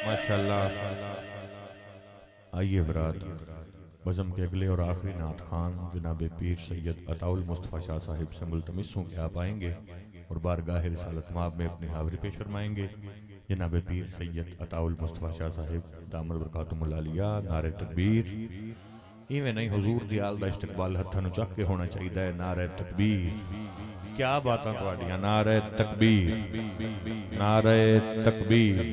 ماشاءاللہ۔ آئیے برات، بزم کے اگلے اور آخری نعت خوان جناب پیر سید عطا المصطفیٰ شاہ صاحب سے ملتمس ہوں کہ آپ آئیں گے اور بارگاہ رسالت مآب میں اپنی حاضری پیش فرمائیں گے۔ جناب پیر سید عطا المصطفیٰ شاہ صاحب دامت برکاتہم العالیہ، نعرہ تکبیر۔ ایویں نہیں، حضور دی آل دا استقبال ہتھاں نوں چک کے ہونا چاہیے، نعرہ تکبیر۔ کیا باتاں تواڈیاں، نعرہ تکبیر، نعرہ تکبیر۔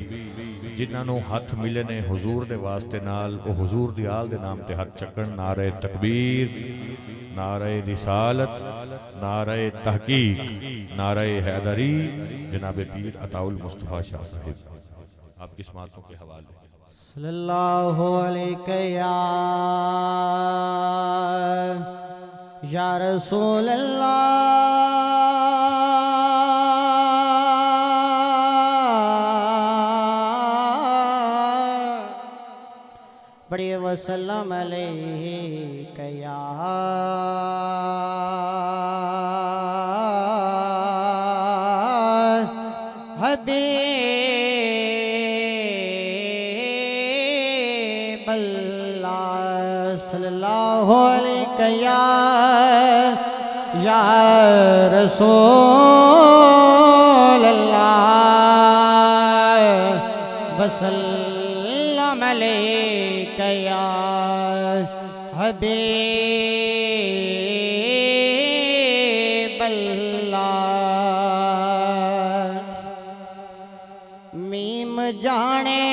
جنہاں نوں ہتھ ملے نے حضور دے واسطے نال، او حضور دی آل دے نام تے ہتھ چکن، نعرہ تکبیر، نعرہ رسالت، نعرہ تحقیق، نعرہ حیدری، جناب پیر عطا المصطفیٰ شاہ صاحب آپ کی سماعتوں کے حوالے۔ صلی اللہ علیہ یا رسول اللہ، بڑی وسلم علیہ یا حبیب اللہ، صلی اللہ علیہ یا رسول اللہ، وسلم علیہ یا حبیب اللہ۔ میم جانے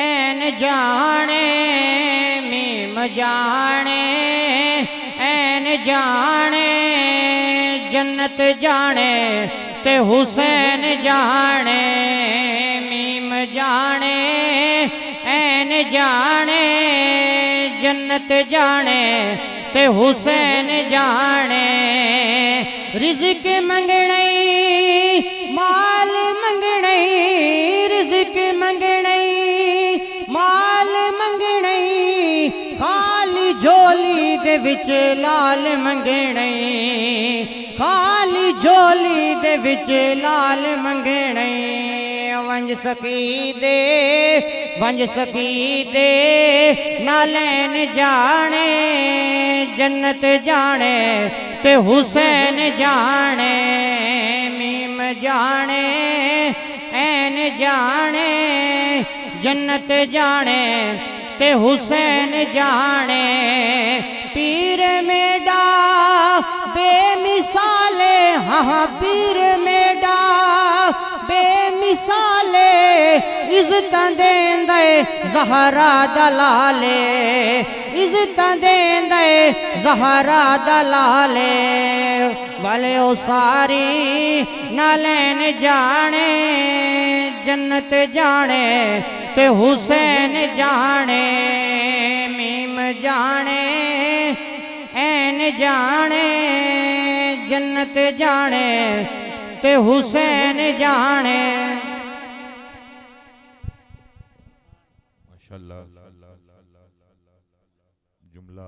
این جانے، میم جانے این جانے، جنت جانے تے حسین جانے، میم جانے این جانے، جنت جانے تے حسین جانے، رزق منگنی مال منگنی، رزق منگنی مال منگنی، خالی جھولی دے وچ لال منگنی، خالی جھولی دے وچ لال منگنی، ونج سکی دے ونج سکی دے نالین جانے، جنت جانے تے حسین جانے، میم جانے این جانے، جنت جانے تے حسین جانے، پیر میڈا بے مثالے، ہاں پیر میڈا بے مثالے، عزتاں دیندے زہرا دلالے، عزتاں دیندے زہرا دلالے، والے او ساری نالین جانے، جنت جانے تے حسین جانے، میم جانے این جانے، جنت جانے تے حسین جانے۔ ماشاءاللہ۔ جملہ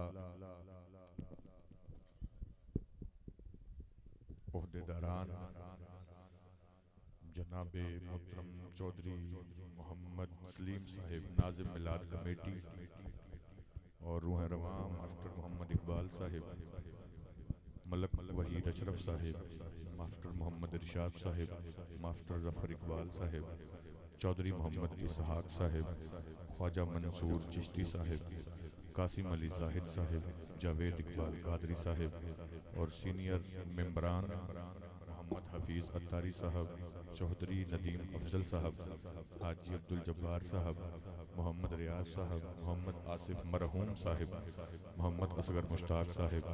عہدیداران جناب محترم چودھری محمد سلیم صاحب ناظم میلاد کمیٹی، اور روح رواں ماسٹر محمد اقبال صاحب، ملک وحید اشرف صاحب، ماسٹر محمد ارشاد صاحب، ماسٹر ظفر اقبال صاحب، چودھری محمد اسحاق صاحب، خواجہ منصور چشتی صاحب، قاسم علی زاہد صاحب، جاوید اقبال قادری صاحب، اور سینئر ممبران محمد حفیظ اتاری صاحب، چودھری ندیم افضل صاحب، حاجی عبدالجبار صاحب، محمد ریاض صاحب، محمد آصف مرحوم صاحب، محمد اصغر مشتاق صاحب،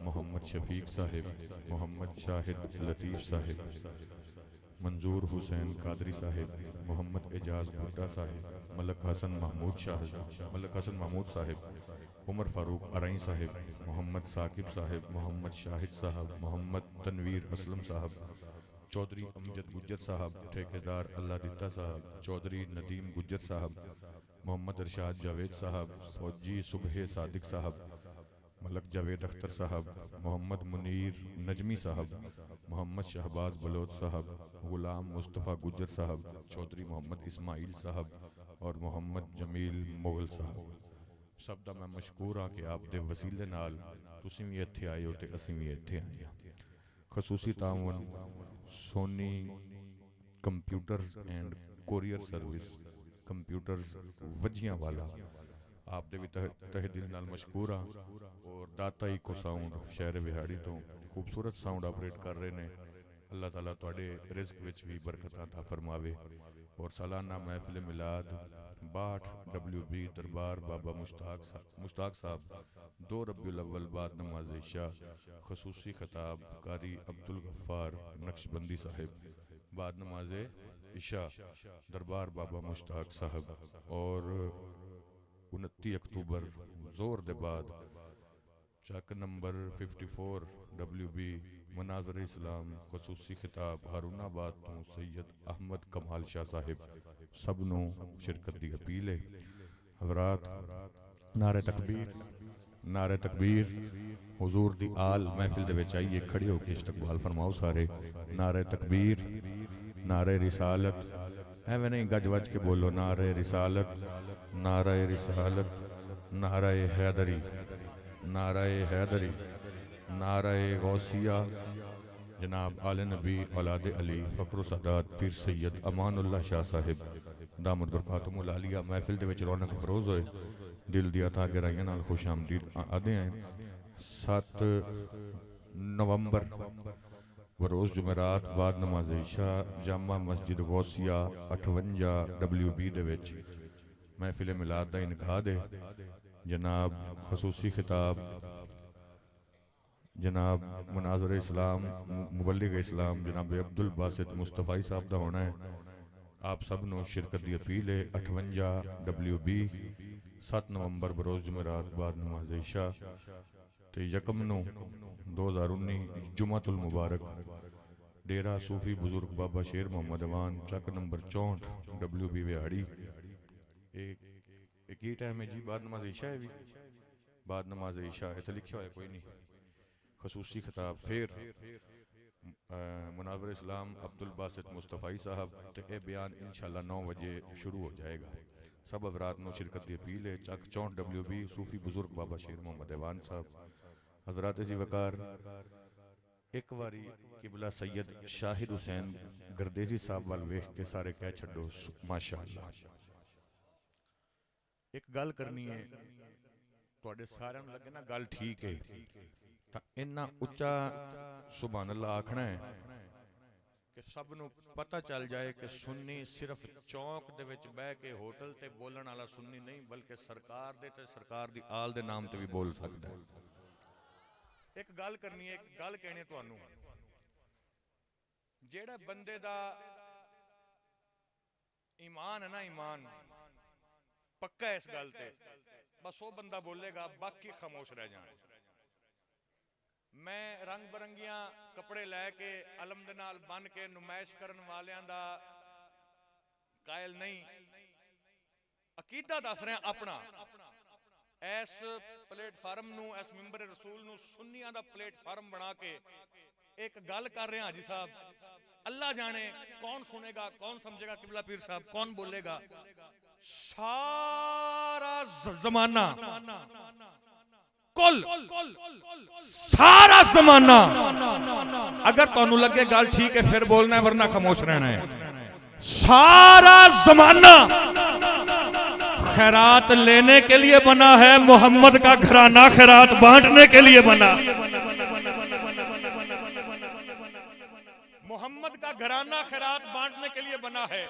محمد شفیق صاحب، محمد شاہد لطیف صاحب، منظور حسین قادری صاحب، محمد اعجاز بھٹا صاحب، ملک حسن محمود صاحب، عمر فاروق ارائیں صاحب، محمد ثاقب صاحب، محمد شاہد صاحب، محمد تنویر اسلم صاحب، چودھری امجد گجر صاحب، ٹھیکیدار اللہ دتا صاحب، چودھری ندیم گجر صاحب، محمد ارشاد جاوید صاحب، فوجی صبح صادق صاحب، ملک جاوید اختر صاحب، محمد منیر نجمی صاحب، محمد شہباز بلوچ صاحب، غلام مصطفیٰ گجر صاحب، چودھری محمد اسماعیل صاحب اور محمد جمیل مغل صاحب، سب دا میں مشکور ہاں کہ آپ دے وسیلے نال تسی بھی ایتھے آئے ہو تے اسی بھی ایتھے آئے ہیں۔ خصوصی تعاون Soni Computers and Courier Service, computers وجیاں والا، آپ دے بھی تہ دل نال مشکور ہاں۔ اور داتا ایکو ساؤنڈ شہر بہاڑی تو خوبصورت ساؤنڈ آپریٹ کر رہے نے، اللہ تعالیٰ تواڈے رزق وچ بھی برکت عطا فرماوے۔ اور سالانہ محفل میلاد 62WB دربار بابا مشتاق صاحب 2 ربیع الاول بعد نماز عشاء، خصوصی خطاب قاری عبدالغفار نقشبندی صاحب بعد نماز عشاء دربار بابا مشتاق صاحب۔ اور 29 اکتوبر زور دے بعد چک نمبر 54WB مناظر اسلام، خصوصی خطاب ہارون آباد تو سید احمد کمال شاہ صاحب، سب نو شرکت دی اپیل ہے۔ حضرات نعرہ تکبیر، نعرہ تکبیر، حضور دی آل محفل دے وچ آئیے کھڑے ہو کے استقبال فرماؤ سارے۔ نعرہ تکبیر، نعرہ رسالت، ایویں نہیں گج وج کے بولو، نعرہ رسالت، نعرہ رسالت، نعرہ حیدری، نعرہ حیدری، نعرہ غوثیہ، جناب آل نبی اولاد علی فخر و سادات پیر سید امان اللہ شاہ صاحب دامت برکاتہم العالیہ محفل دے وچ رونق فروز ہوئے، دل دی عطا گرائیاں نال خوش آمدید آدھے ہیں۔ 7 نومبر بروز جمعرات بعد نماز عشاء جامع مسجد غوثیہ 58WB دے وچ محفل میلاد دا انعقاد ہے۔ جناب خصوصی خطاب جناب مناظر اسلام مبلغ اسلام جناب عبدالباسط مصطفی صاحب دا ہونا ہے۔ آپ سب نو شرکت دی اپیل ہے۔ 58WB 7 نومبر بروز جمعرات بعد نماز عشاء تے 1/9/2019 جمعۃ المبارک ڈیرہ صوفی بزرگ بابا شیر محمد اوان چک نمبر 64WB وہاڑی۔ ایک ہی ٹائم ہے جی، بعد نماز عشاء ہے بھی، بعد نماز عشاء ہے تو لکھا ہوا ہے کوئی نہیں۔ خصوصی خطاب پھر مناظر اسلام عبدالباسط مصطفی صاحب تے اے بیان انشاءاللہ 9 بجے شروع ہو جائے گا۔ سب حضرات نو شرکت دی اپیل ہے۔ چک 64WB صوفی بزرگ بابا شیر محمد ایوان صاحب۔ حضرات عزیز وقار، ایک واری قبلہ سید شاہد حسین گردیزی صاحب وال ویکھ کے سارے کہہ چھڈو ماشاءاللہ۔ ایک گل کرنی ہے، تواڈے سارے نوں لگے نا گل ٹھیک ہے تا انہاں اچا سبحان اللہ آکھنا ہے کہ سب نو پتہ چل جائے کہ سنی صرف چونک دے وچ بہ کے ہوٹل تے بولن والا سنی نہیں، بلکہ سرکار دے تے سرکار دی آل دے نام تے بھی بول سکدا ہے۔ ایک گل کرنی ہے، ایک گل کہنی تانوں، جیڑا بندے دا ایمان ہے نا، ایمان پکا ہے اس گل تے، بس وہ بندہ بولے گا، باقی خاموش رہ جائیں۔ میں رنگ برنگیاں کپڑے لے کے علم دے نال بن کے نمائش کرن والیاں دا قائل نہیں، عقیدہ دس رہے ہیں اپنا۔ ایس پلیٹ فارم نو، ایس ممبر رسول نو سنیاں دا پلیٹ فارم بنا کے ایک گل کر رہے ہیں حاجی صاحب، اللہ جانے کون سنے گا، کون سمجھے گا، قبلہ پیر صاحب کون بولے گا۔ سارا زمانہ، کل سارا زمانہ، اگر تانوں لگے گل ٹھیک ہے پھر بولنا ہے ورنہ خاموش رہنا ہے۔ سارا زمانہ خیرات لینے کے لیے بنا ہے، محمد کا گھرانہ خیرات بانٹنے کے لیے بنا۔ محمد کا گھرانہ خیرات بانٹنے کے لیے بنا ہے۔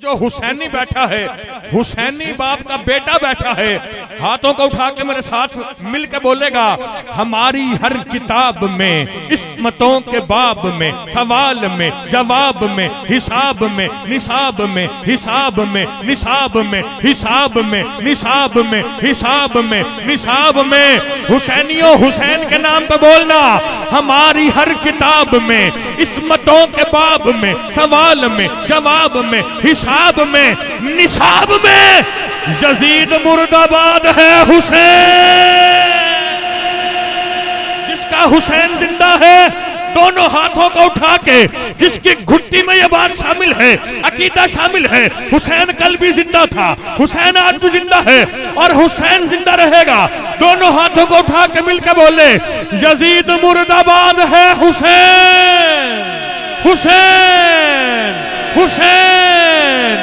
جو حسینی بیٹھا ہے، حسینی باپ کا بیٹا بیٹھا ہے، ہاتھوں کو اٹھا کے میرے ساتھ مل کے بولے گا، ہماری ہر کتاب میں، عصمتوں کے باب میں، سوال میں، جواب میں، حساب میں، نصاب میں، حساب میں، نصاب میں، حساب میں، نصاب میں، حساب میں، نصاب میں، حسینیوں حسین کے نام پہ بولنا، ہماری ہر کتاب میں، عصمتوں کے باب میں، سوال میں، جواب میں، حساب میں، نصاب میں، یزید مرد آباد ہے حسین، جس کا حسین زندہ ہے دونوں ہاتھوں کو اٹھا کے جس کی گھٹی میں یہ بات شامل ہے، عقیدہ شامل ہے، حسین کل بھی زندہ تھا، حسین آج بھی زندہ ہے اور حسین زندہ رہے گا، دونوں ہاتھوں کو اٹھا کے مل کے بولے یزید مرد آباد ہے، حسین حسین حسین،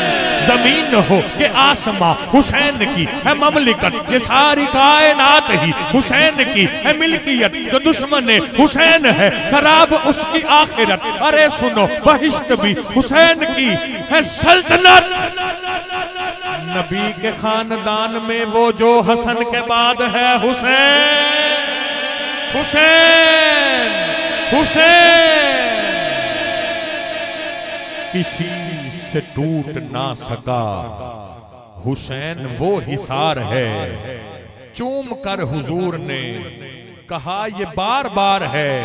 زمین ہو کہ آسماں حسین کی ہے مملکت، یہ ساری کائنات ہی حسین کی ہے ملکیت، جو دشمن حسین ہے خراب اس کی آخرت، ارے سنو بہشت بھی حسین کی ہے سلطنت، نبی کے خاندان میں وہ جو حسن کے بعد ہے حسین حسین حسین، کسی سے ٹوٹ نہ سکا حسین وہ حصار ہے، چوم کر حضور نے کہا یہ بار بار ہے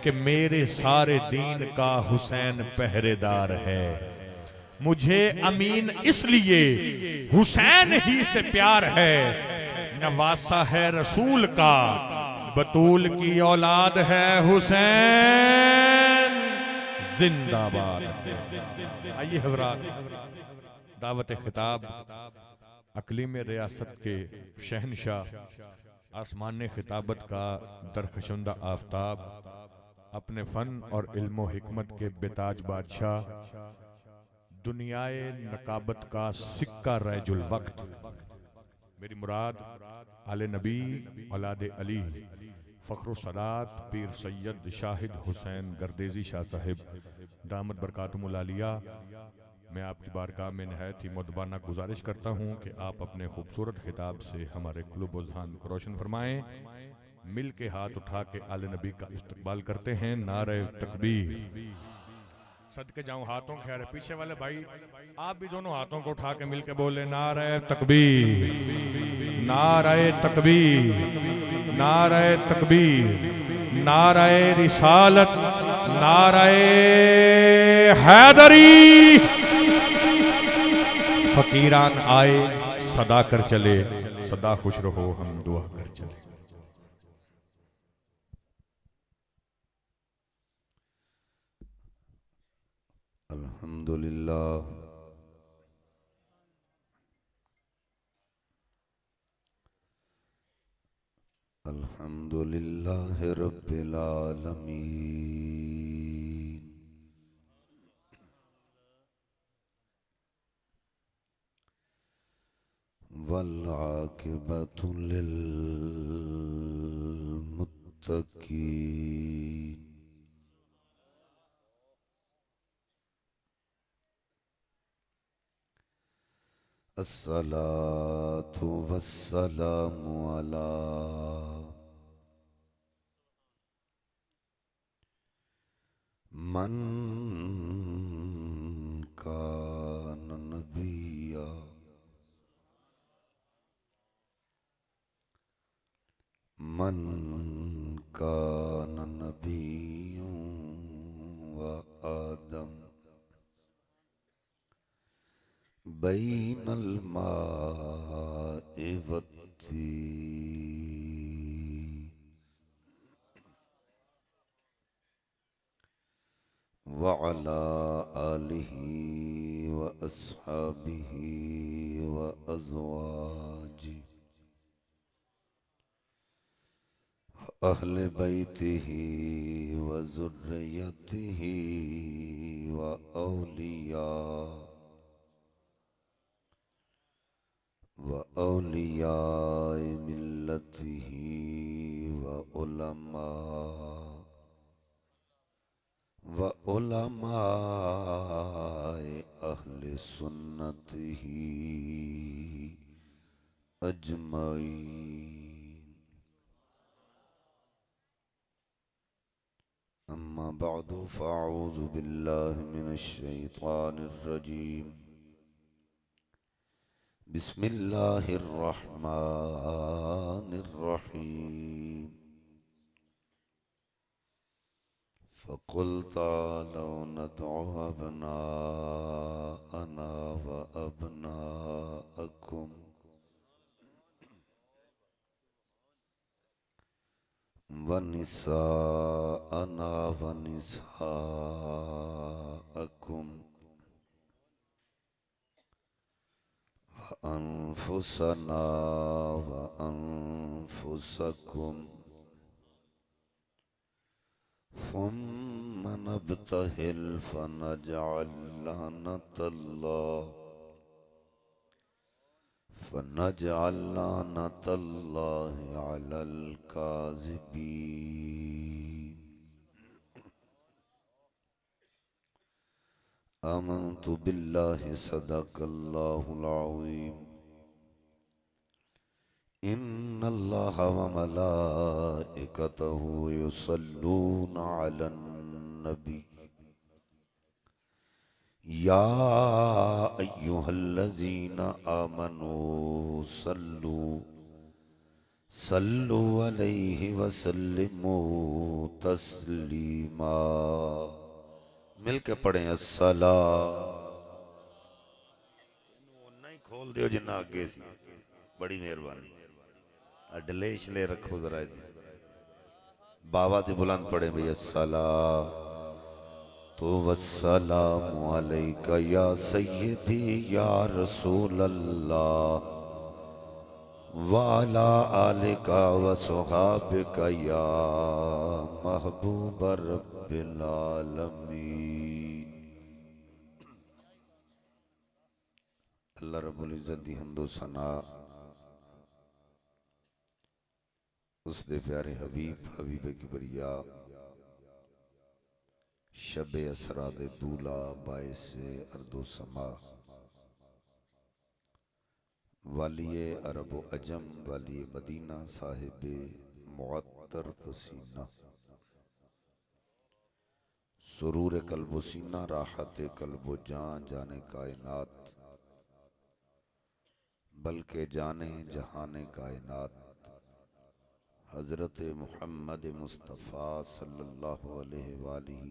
کہ میرے سارے دین کا حسین پہرے دار ہے، مجھے امین اس لیے حسین ہی سے پیار ہے، نواسا ہے رسول کا بطول کی اولاد ہے حسین زندہ باد۔ آئیے حضرات، دعوت خطاب اقلیم ریاست کے شہنشاہ، آسمان خطابت کا درخشندہ آفتاب، اپنے فن اور علم و حکمت کے بتاج بادشاہ، دنیائے نقابت کا سکہ ریج الوقت، میری مراد آل نبی اولاد علی فخر الصلات پیر سید شاہد حسین گردیزی شاہ صاحب دامت برکاتہم العالیہ، میں آپ کی بارگاہ میں نہایت ہی مدبانہ گزارش کرتا ہوں کہ آپ اپنے خوبصورت خطاب سے ہمارے قلوب و ذہان کو روشن فرمائیں، مل کے ہاتھ اٹھا کے آل نبی کا استقبال کرتے ہیں، نعرہ تکبیر۔ صدقے جاؤں ہاتھوں خیر ہے، پیچھے والے بھائی آپ بھی دونوں ہاتھوں کو اٹھا کے مل کے بولے نعرہ تکبیر نعرہ تکبیر نعرہ تکبیر، نعرہ رسالت، نعرہ حیدری۔ فقیران آئے صدا کر چلے، صدا خوش رہو ہم دعا کر چلے۔ الحمدللہ الحمدللہ رب العالمین، والعاقبۃ للمتقین، الصلاة والسلام علی من کان نبیا، من کان نبیا و آدم بین الماء والطین، وعلى آلہ وأصحابہ وأزواجہ وأہل بیتہ وذریتہ وأولیاء ملتہ وعلماء اہل سنتہ اجمعین، اما بعد فاعوذ باللہ من الشیطان الرجیم، بسم اللہ الرحمن الرحیم، فقل تعالوا ندعو أبناءنا وأبناءكم ونساءنا ونساءكم وأنفسنا وأنفسكم ثم نبتهل فنجعل لعنة الله على الكاذبين. آمنت بالله صدق الله العظيم. إن الله وملائكته يصلون على النبي يا أيها الذين آمنوا صلوا عليه وسلموا تسلیما. مل کے پڑھیں الصلاۃ. نہیں کھول دیو جنہ آگے سی. بڑی مہربانی. ڈلے شلے رکھو ذرا بابا تے بلند پڑھیں بھئی الصلاۃ تو والسلام علیکہ یا سیدی یا رسول اللہ وعلا آلکہ وصحابکہ یا محبوب رب العالمین. اللہ رب العزت دی حمد و ثنا اس دے پیارے حبیب کبریا شب اسرا دے دولا باعث ارض و سما والی عرب و عجم والی مدینہ صاحب معطر پسینہ سرور قلب و سینہ راحت قلب و جان جانے کائنات بلکہ جانے جہان کائنات حضرت محمد مصطفیٰ صلی اللہ علیہ وآلہ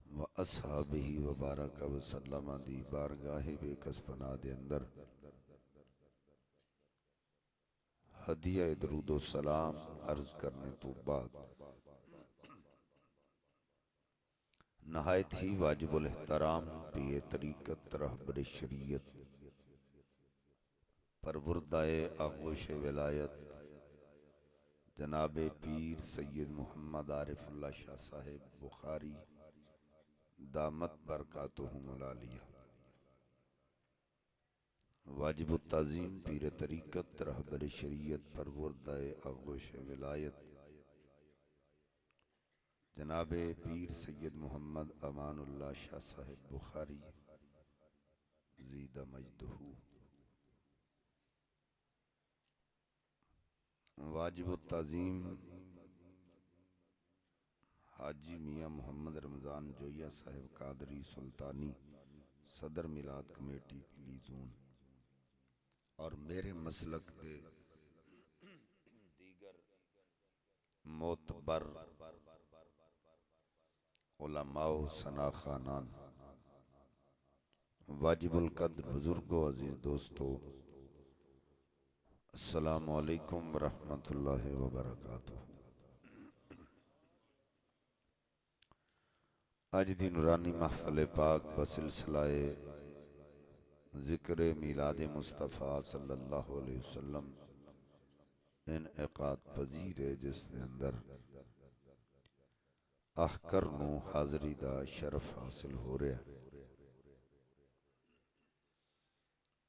و اصحابہ وبارک وسلم دی بارگاہ بے کسپنا دے اندر ہدیہ درود و سلام عرض کرنے تو بعد نہایت ہی واجب الاحترام پی طریقت رہبر شریعت پروردائے آغوش ولایت جناب پیر سید محمد عارف اللہ شاہ صاحب بخاری دامت برکاتہم العالیہ واجب التعظیم پیر طریقت رہبر شریعت پروردائے آغوش ولایت جناب پیر سید محمد امان اللہ شاہ صاحب بخاری زیدہ مجدہ واجب التعظیم حاجی میاں محمد رمضان جویہ صاحب قادری سلطانی صدر میلاد کمیٹی پلی زون اور میرے مسلک دے دیگر معتبر علماء و ثنا خانان واجب القدر بزرگوں عزیز دوستو السلام علیکم ورحمۃ اللہ وبرکاتہ. آج دی نورانی محفل پاک بسلسلہ ذکر میلاد مصطفیٰ صلی اللہ علیہ وسلم انعقاد پذیر ہے جس نے اندر احکر نو حاضری دا شرف حاصل ہو رہا ہے.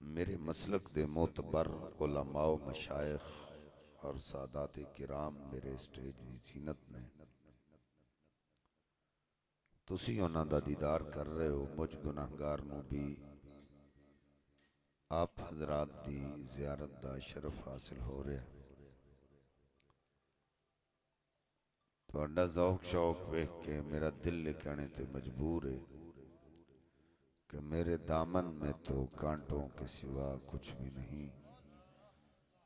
میرے مسلک دے معتبر علماء و مشائخ اور سادات کرام میرے اسٹیج دی زینت نے تسی انہاں دا دیدار کر رہے ہو. مجھ گناہگار نو بھی آپ حضرات دی زیارت دا شرف حاصل ہو رہا ہے. تو انڈا ذوق شوق ویکھ کے میرا دل لکھانے تے مجبور ہے کہ میرے دامن میں تو کانٹوں کے سوا کچھ بھی نہیں،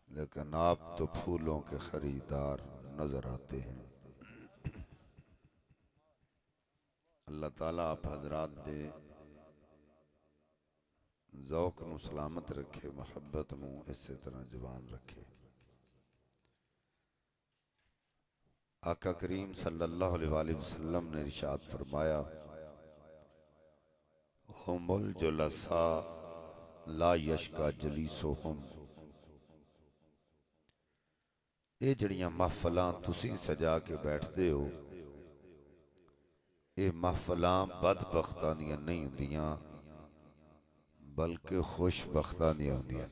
لیکن آپ تو پھولوں کے خریدار نظر آتے ہیں. اللہ تعالیٰ آپ حضرات دے ذوق نو سلامت رکھے، محبت نو اسی طرح جوان رکھے. آقا کریم صلی اللہ علیہ وآلہ وسلم نے ارشاد فرمایا ہم الجلساء لا یشکا جلیسہم، اے جڑیاں محفلاں تسی سجا کے بیٹھ دے ہو، اے محفلاں بدبختاں دیاں نہیں ہوندیاں بلکہ خوش بختاں دیاں ہوندیاں۔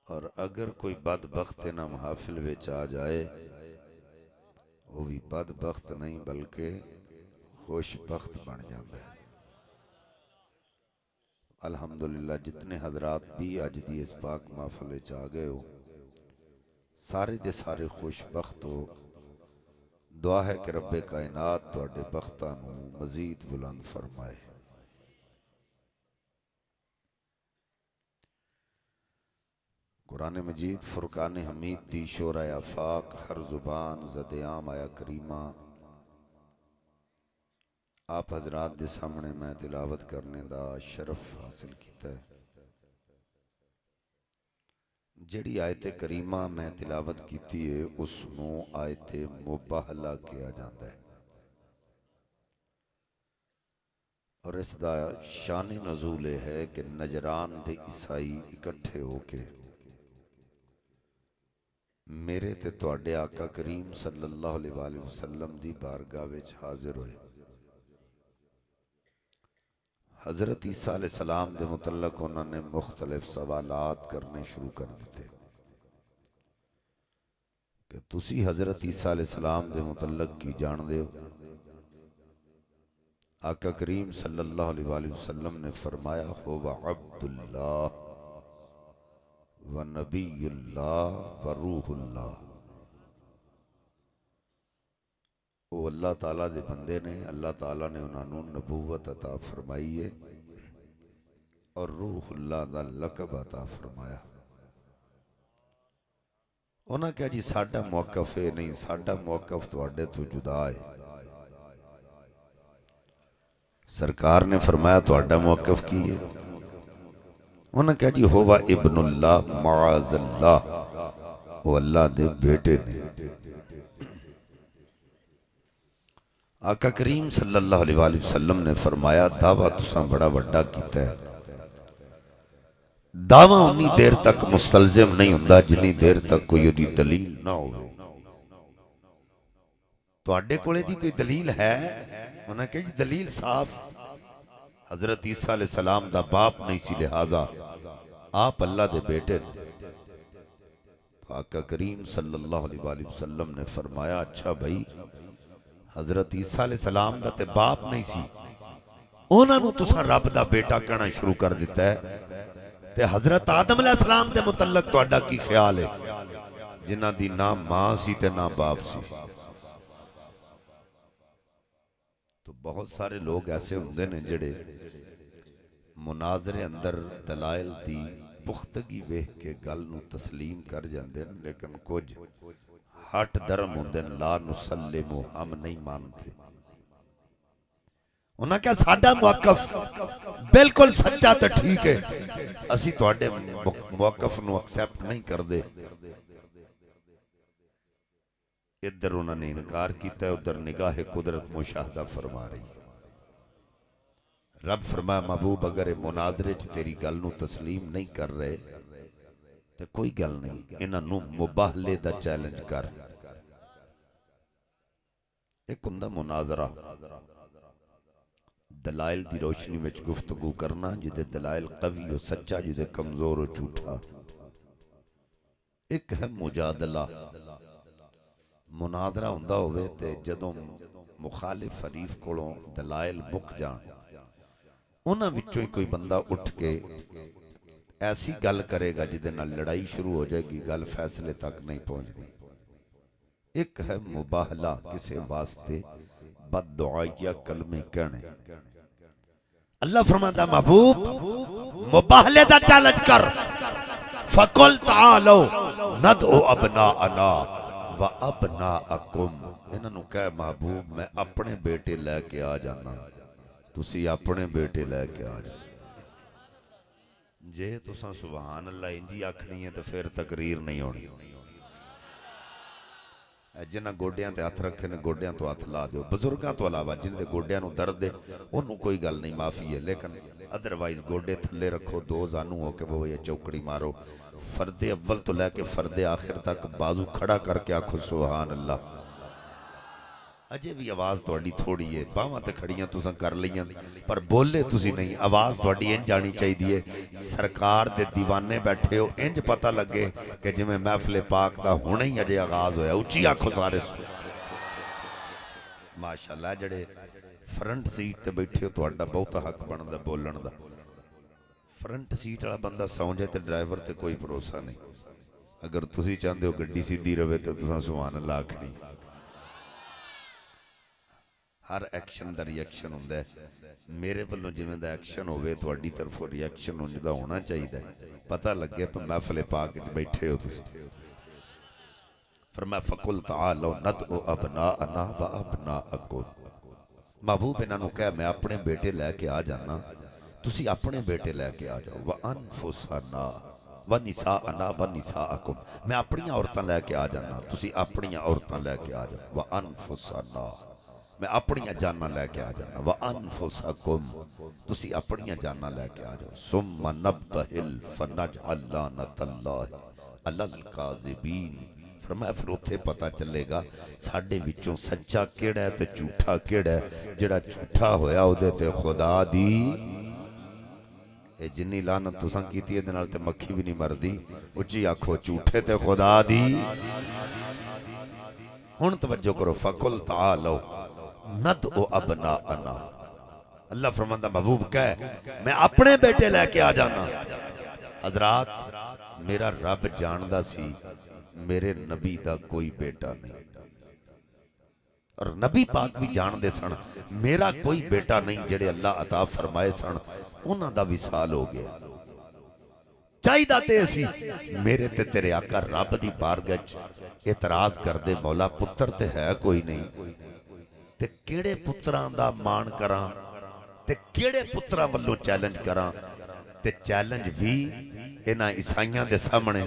اور اگر کوئی بدبخت نہ محافل وچ آ جائے وہ بھی بدبخت نہیں بلکہ خوش بخت بن جاتا ہے۔ الحمدللہ جتنے حضرات بھی اج دی اس پاک محفل وچ آ گئے ہو سارے دے سارے خوش بخت ہو۔ دعا ہے کہ رب کائنات تواڈے بختاں نوں مزید بلند فرمائے۔ قرآن مجید فرقان حمید دی شورہ آفاق ہر زبان زدیام آیا کریمہ آپ حضرات دے سامنے میں تلاوت کرنے دا شرف حاصل کیتا ہے۔ جڑی آیت کریمہ میں تلاوت کیتی ہے اس نو آیت مباہلہ کیا جاتا ہے، اور اس دا شان نزول ہے کہ نجران دے عیسائی اکٹھے ہو کے میرے تے تواڈے آقا کریم صلی اللہ علیہ وآلہ وسلم دی بارگاہ وچ حاضر ہوئے۔ حضرت عیسیٰ علیہ السلام دے متعلق انہوں نے مختلف سوالات کرنے شروع کر دیتے کہ تسی حضرت عیسیٰ علیہ السلام دے متعلق کی جان دے ہو؟ آقا کریم صلی اللہ علیہ وآلہ وسلم نے فرمایا ہو عبد اللہ و نبی اللہ و روح اللہ، وہ اللہ تعالیٰ دے بندے نے، اللہ تعالیٰ نے انہوں نبوت عطا فرمائی ہے اور روح اللہ دا لقب عطا فرمایا۔ انہاں کہا جی ساڈا موقف ہے نہیں، ساڈا موقف تواڈے تو جدا ہے۔ سرکار نے فرمایا تواڈا موقف کی ہے؟ انہاں کہا جی ہوا ابن اللہ معاذ اللہ، وہ اللہ دے بیٹے نے۔ آقا کریم صلی اللہ علیہ وآلہ وسلم نے فرمایا دعویٰ تساں بڑا بڑا کیتا ہے، دعویٰ انی دیر تک مستلزم نہیں ہوندا جنی دیر تک کوئی دی دلیل نہ ہوئے۔ تو اڈے کولے دی کوئی دلیل ہے؟ انہاں کہ جی دلیل صاف، حضرت عیسیٰ علیہ السلام دا باپ نہیں سی لہذا آپ اللہ دے بیٹے نے۔ تو آقا کریم صلی اللہ علیہ وآلہ وسلم نے فرمایا اچھا بھائی حضرت عیسیٰ علیہ السلام دا تے باپ نہیں سی، انہاں نو تساں رب دا بیٹا کہنا شروع کر دیتا ہے، تے حضرت آدم علیہ السلام دے متعلق تو اڈا کی خیال ہے جنہ دی نہ ماں سی تے نہ باپ سی۔ تو بہت سارے لوگ ایسے ہوندے نے جڑے مناظرے اندر دلائل دی پختگی ویکھ کے گل نو تسلیم کر جاندے ہیں، لیکن کچھ ہٹ درم ہوندے ہیں لا نسلمو ہم نہیں مانتے۔ انہاں کہا ساڈا موقف بالکل سچا تے ٹھیک ہے، اسی تواڈے موقف نو ایکسپٹ نہیں کر دے۔ ادھر انہوں نے انکار کیتا ہے، ادھر نگاہ قدرت مشاہدہ فرما رہی۔ رب فرمایا محبوب اگر مناظرے چ تیری گل نو تسلیم نہیں کر رہے تو کوئی گل نہیں، انہاں نو مباہلے دا چیلنج کر۔ ایک ہوندا مناظرہ، دلائل دی روشنی وچ گفتگو کرنا، جدے دلائل قوی و سچا، جدے کمزور و جھوٹا۔ ایک ہے مجادلہ، مناظرہ ہوندا ہوئے تے جدوں مخالف حریف کولوں دلائل مک جان، انہاں وچوں ہی کوئی بندہ اٹھ کے ایسی گل کرے گا جدے نال لڑائی شروع ہو جائے گی، گل فیصلے تک نہیں پہنچ دی۔ ایک ہے مباہلہ، کسے واسطے بد دعائیہ کلمے کہنے۔ اللہ فرماتا محبوب مباہلے دا چیلنج کر، فَقُلْ تَعَالَوْا نَدْعُ أَبْنَاءَنَا وَأَبْنَاءَكُمْ، انہوں نے کہا محبوب میں اپنے بیٹے لے کے آ جانا، تسی اپنے بیٹے لے کے آ جانا۔ جے تساں سبحان اللہ انجی آکھنی ہے تو پھر تقریر نہیں ہونی. جنہ گوڈیاں تے ہاتھ رکھے نے گوڈیاں تو ہاتھ لا دیو. بزرگاں تو علاوہ جن دے گوڈیاں نو درد دے انہوں کوئی گل نہیں معافی ہے, لیکن ادروائز گوڈے تھلے رکھو, دو زانو ہو کے وہ یہ چوکڑی مارو, فرد اول تو لے کے فرد آخر تک بازو کھڑا کر کے آکھو سبحان اللہ. اجے بھی آواز توڑی تھوڑی ہے, باواں تے کھڑیاں تساں کر لیاں پر بولے تسی نہیں. آواز توڑی انج جانی چاہی دیئے سرکار دے دیوانے بیٹھے ہو, انج پتہ لگے کہ جو میں محفل پاک دا ہونے ہی اجے آغاز ہویا. اچھی آنکھوں سارے ماشاءاللہ. جڑے فرنٹ سیٹ تے بیٹھے ہو تو اڈا بہت حق بندا بولن دا. فرنٹ سیٹ والا بندہ سونجے تے ڈرائیور تے کوئی بھروسہ نہیں. اگر تسی چاہندے ہو گڈی سیدھی رہے تو تساں سبحان اللہ آکھنی. ہر ایکشن دا ریئیکشن ہوندہ ہے. میرے پلوں جویں دا ایکشن ہوئے تو اڈی طرف ریئیکشن ہوندہ ہونا چاہیے دا. پتہ لگے پر محفل پاک بیٹھے ہو تسی. فرمایا فَقُلْ تَعَالَوْا نَدْعُ أَبْنَاءَنَا وَأَبْنَاءَكُمْ. محبوب انہاں نو کہا میں اپنے بیٹے لے کے آ جانا, تسی اپنے بیٹے لے کے آ جاؤ. وَأَنفُسَنَا وَنِسَاءَنَا وَنِسَاءَكُمْ. میں اپنی عورتاں لے کے آ جانا, تسی اپنی عورتاں لے کے آ جاؤ. وَأَنفُسَنَا میں اپنی جانہ لے کے آ جانا. وَأَنفُسَكُمْ تسی اپنی جانہ لے کے آ جاؤ. ثُمَّ نَبْتَهِلْ فَنَجْعَلْ لَعْنَةَ اللَّهِ عَلَى الْكَاذِبِينَ. فرمایا پھر اتھے پتہ چلے گا ساڑھے وچوں سچا کیڑا ہے تے جھوٹا کیڑا ہے. جڑا جھوٹا ہویا ہو دے تے خدا دی اے جنی لعنت تساں کیتی ہے دنال تے مکھی بھی نہیں مردی. اچھی آکھو جھوٹے تے خدا دی. ہن توجہ کرو. فَقُلْ تَعَالَوْا نَدْعُ أَبْنَاءَنَا. اللہ فرماندہ محبوب کہے میں اپنے بیٹے لے کے آ جانا. حضرات میرا رب جاندہ سی میرے نبی دا کوئی بیٹا نہیں, اور نبی پاک بھی جان دے سن میرا کوئی بیٹا نہیں. جڑے اللہ عطا فرمائے سن انہاں دا وصال ہو گیا. چاہی دا تے اسی میرے تے تیرے آقا رب دی بارگاہ اعتراض کر دے مولا پتر تے ہے کوئی نہیں, تے کیڑے پتران دا مان کراں, تے کیڑے پتران والوں چیلنج کراں. تے چیلنج بھی انہاں عیسائیاں دے سامنے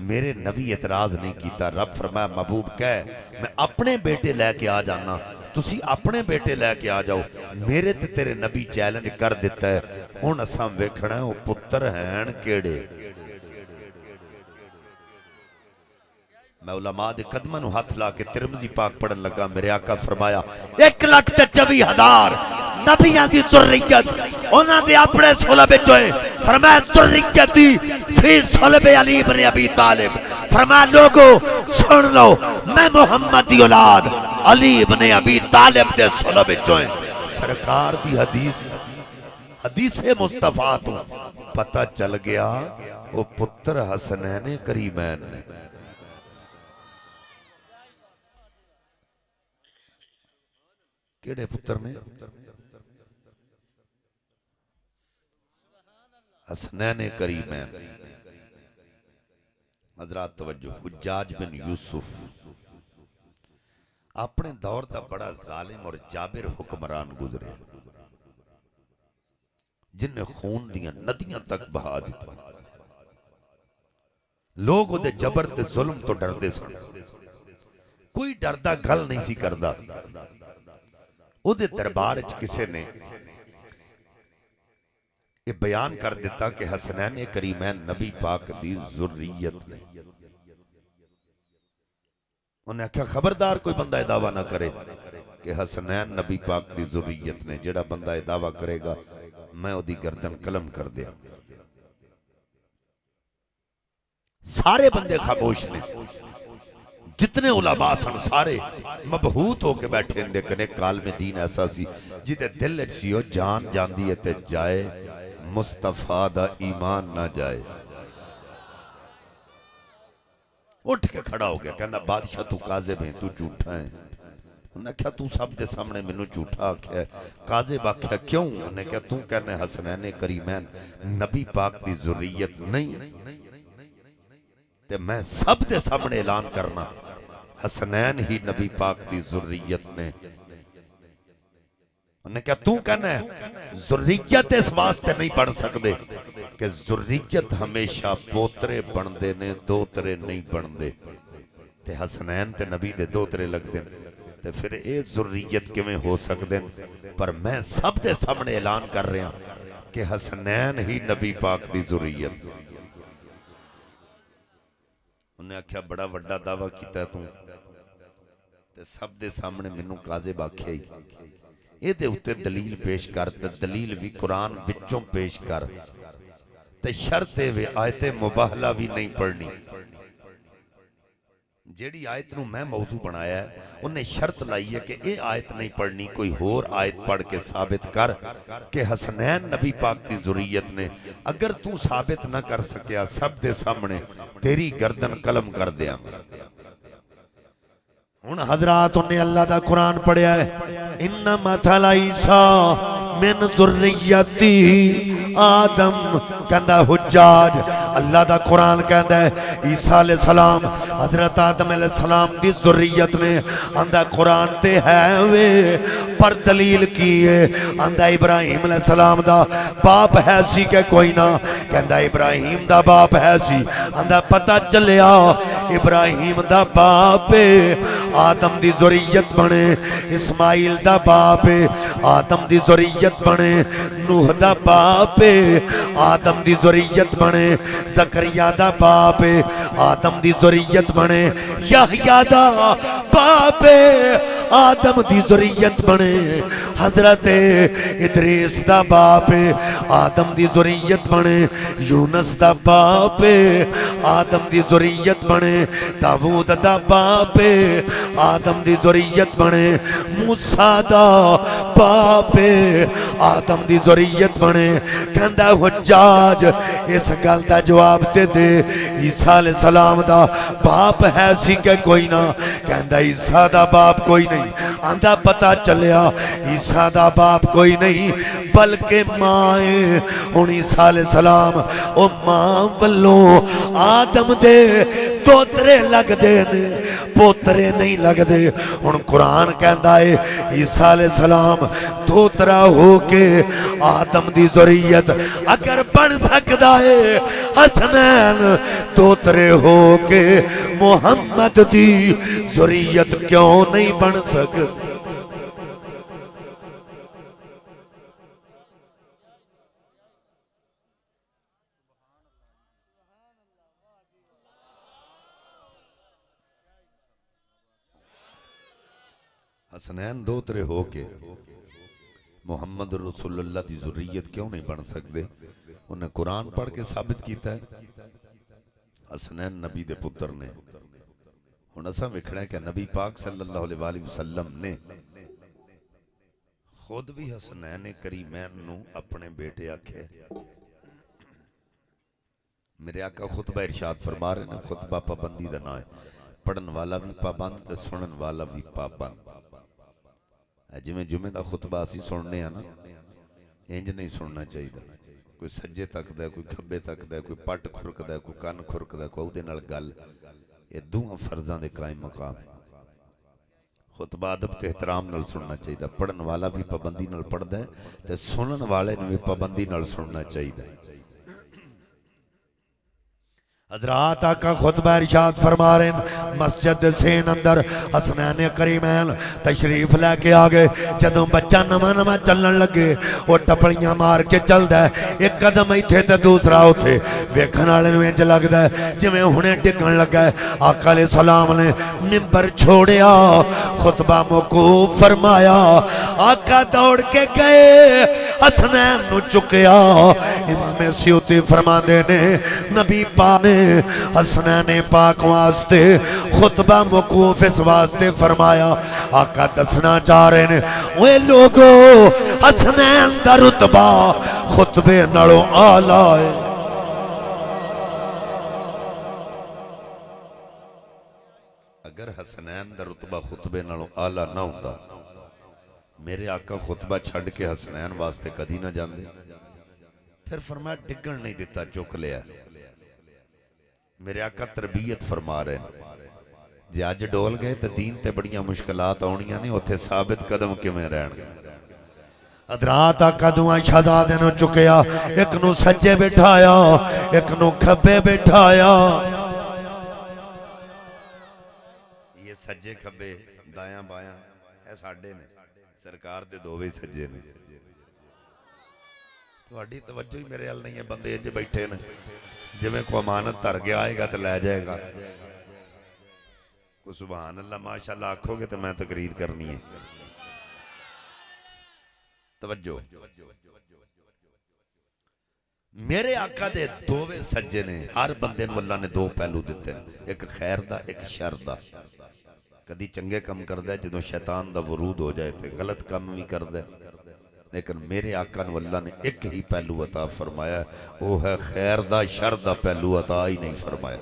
میرے نبی اعتراض نہیں کیتا. رب فرمایا محبوب کہے میں اپنے بیٹے لے کے آ جانا, تسی اپنے بیٹے لے کے آ جاؤ. میرے تے تیرے نبی چیلنج کر دیتا ہے. ہن اساں ویکھنا ہے وہ پتر ہیں کیڑے. میں علماء دے قدمہ نو ہاتھ لا کے ترمذی پاک پڑھن لگا. میرے آقا فرمایا 1,24,000 نبیاں دی ذریت انہاں دے اپنے صلب ہوئے. فرمایا ذریتی فی صلب علی بن ابی طالب. فرمایا لوگو سن لو میں محمد دی اولاد علی بن ابی طالب دے صلب ہوئے. سرکار دی حدیث مصطفیٰ تو پتہ چل گیا وہ پتر حسنین کریمین نے. کیڑے پتر نے؟ حسنین کریمین. حضرات توجہ. حجاج بن یوسف اپنے دور دا بڑا ظالم اور جابر حکمران گزرے جن نے خون دیاں ندیاں تک بہا دیتا. لوگ دے جبر تے ظلم تو ڈر دے سن, کوئی ڈردہ گھل نہیں سی کردہ. او دے دربار کسے نے یہ بیان کر دیتا کہ حسنین کریمین نبی پاک دی ذریت نے. انہیں کہا خبردار کوئی بندہ دعویٰ نہ کرے کہ حسنین نبی پاک دی ذریت نے. جڑا بندہ دعویٰ کرے گا میں او دی گردن قلم کر دیا. سارے بندے خاموش نے, جتنے علماء سن سارے مبہوت ہو کے بیٹھے. لیکن ایک عالم دین ایسا سی جیدے دل اچھیو جان جان دیئے تے جائے مصطفیٰ دا ایمان نہ جائے. اٹھ کے کھڑا ہو گیا کہنا بادشاہ تو قاذب ہیں, تو جھوٹا ہے. انہوں نے کہا تو سب دے سامنے منو جھوٹا آکھیا ہے. قاذب آکھیا کیوں؟ انہوں نے کہا تو کہنے حسنین کریمین نبی پاک دی ذریت نہیں, تے میں سب دے سامنے اعلان کرنا حسنین ہی نبی پاک دی ذریت نے. انہیں کہا تو کہنا ہے ذریت اس واسطے نہیں بن سکتے کہ ذریت ہمیشہ پوترے بندے نے دوترے نہیں بندے تے حسنین تے نبی دے دوترے لگ دیں تے پھر اے ذریت کیویں ہو سکتے پر میں سب دے سامنے اعلان کر رہا کہ حسنین ہی نبی پاک دی ذریت انہیں آکھیا بڑا وڈا دعویٰ کیتا ہے تے سب دے سامنے منوں کاذب آکھیا ہی یہ دے اتے دلیل پیش کر تے دلیل بھی قرآن بچوں پیش کر تے شرط وے آیت مباہلہ بھی نہیں پڑھنی جیڑی آیت نو میں موضوع بنایا ہے انہیں شرط لائی ہے کہ اے آیت نہیں پڑھنی کوئی ہور آیت پڑھ کے ثابت کر کہ حسنین نبی پاک کی ذریت نے اگر تو ثابت نہ کر سکیا سب دے سامنے تیری گردن قلم کر دیا ان حضرات انہیں اللہ دا قرآن پڑھیا ہے ان مثل عیسیٰ من ذریتی آدم کہندہ حجاج اللہ دا قرآن کہندہ ہے عیسیٰ علیہ السلام حضرت آدم علیہ السلام دی ذریت نے اندہ قرآن تے ہے وے پر دلیل کیے اندہ ابراہیم علیہ السلام دا باپ ہے سی کہ کوئی نہ کہندہ ابراہیم دا باپ ہے سی اندہ پتہ چلیا ابراہیم دا باپ آدم دی ذریت بنے اسماعیل دا باپ آدم دی ذریت بنے نوح دا باپ آدم دی ذریت بنے زکریا دا باپ آدم دی ذریت بنے یحییٰ دا باپ آدم دی ذریت بنے حضرت ادریس دا باپ آدم دی ذریت بنے یونس دا باپ آدم دی ذریت بنے داود دا باپ آدم دی ذریت بنے موسیٰ دا باپ آدم دی ذریت بنے کہندہ حجاج اس گل دا جواب دے دے عیسیٰ علیہ السلام دا باپ ہے سی کہ کوئی نہ کہندہ عیسیٰ دا باپ کوئی نہیں آندھا پتہ چلیا عیسیٰ دا باپ کوئی نہیں بلکہ مائیں ان عیسیٰ علیہ السلام او ماں والوں آدم دے دوترے لگ دے پوترے نہیں لگ دے ان قرآن کہندہ ہے عیسیٰ علیہ السلام دوترا ہو کے آدم دی ذریت اگر بن سکتا ہے حسنین دوترے ہو کے محمد دی ذریت کیوں نہیں بن سکتی حسنین دوترے ہو کے محمد رسول اللہ دی ذریت کیوں نہیں بن سکتے انہیں قرآن پڑھ کے ثابت کیتا ہے حسنین نبی دے پتر نے ہن اساں ویکھنا ہے کہ نبی پاک صلی اللہ علیہ وآلہ وسلم نے خود بھی حسنین کریمین نو اپنے بیٹے آکھے میرے آقا خطبہ ارشاد فرما رہے ہیں خطبہ پابندی دا نہ ہے پڑھن والا بھی پابند تے سنن والا بھی پابند جی میں جمعہ دا خطبہ اسی سننے ہیں نا انج نہیں سننا چاہیے کوئی سجے تک دا کوئی کھبے تک دا کوئی پٹ کھرک دا کوئی کان کھرک دا کوئی دے نال گل یہ دوہاں فرضاں دے قائم مقام ہے خطبہ ادب تے احترام نال سننا چاہیے پڑھن والا بھی پابندی نال پڑھ دا ہے تے سنن والے نے بھی پابندی نال سننا چاہیے حضرات آقا خطبہ ارشاد فرما رہے ہیں مسجد سین اندر حسنین کریمین تشریف لے کے آگے جدوں بچہ نما چلن لگے وہ ٹپڑیاں مار کے چل دے ایک قدم ایتھے تے دوسرا ہوتے ویکھن والے نوں انج لگدا ہے جویں ہنے ڈگن لگا ہے آقا علیہ السلام نے منبر چھوڑیا خطبہ موقوف فرمایا آقا دوڑ کے گئے حسنین نو چکیا امام سیوطی فرماندے نے نبی پاک نے حسنین پاک واسطے خطبہ موقوف اس واسطے فرمایا آقا دسنا چاہ رہے نے وہ لوگو حسنین دا رتبہ خطبے نڑوں آلہ ہے اگر حسنین دا رتبہ خطبے نڑوں آلہ نہ ہوتا میرے آقا خطبہ چھڑ کے حسنین واسطے کدی نہ جان دے پھر فرمایا ڈگن نہیں دیتا چک لیا میرے آقا تربیت فرما رہے ہیں جی آج ڈول گئے تو دین تے بڑیاں مشکلات آنیاں نہیں ہوتے ثابت قدم کیوں میں رہن گئے حضرات آقا دوہاں شہزادے نو چکیا، ایک نو سجے بٹھایا، ایک نو کھبے بٹھایا۔ یہ سجے کھبے دایاں بایاں اے ساڈے نے، سرکار دے دوویں سجے نے۔ تہاڈی توجہ ہی میرے حال نہیں ہے، بندے انج بیٹھے نے جویں کو امانت تر گیا آئے گا تو لے جائے گا۔ کو سبحان اللہ ماشاءاللہ آکھو گے تو میں تقریر کرنی ہے۔ توجہ، میرے آقا دے دوویں سجے نے، ہر بندے نو اللہ نے دو پہلو دیتے ہیں، ایک خیر دا ایک شر دا۔ کدی چنگے کم کر دے جدوں شیطان دا ورود ہو جائے تے غلط کم بھی کر دے، لیکن میرے آقا نو اللہ نے ایک ہی پہلو عطا فرمایا ہے، وہ ہے خیر دا، شر دا پہلو عطا ہی نہیں فرمایا۔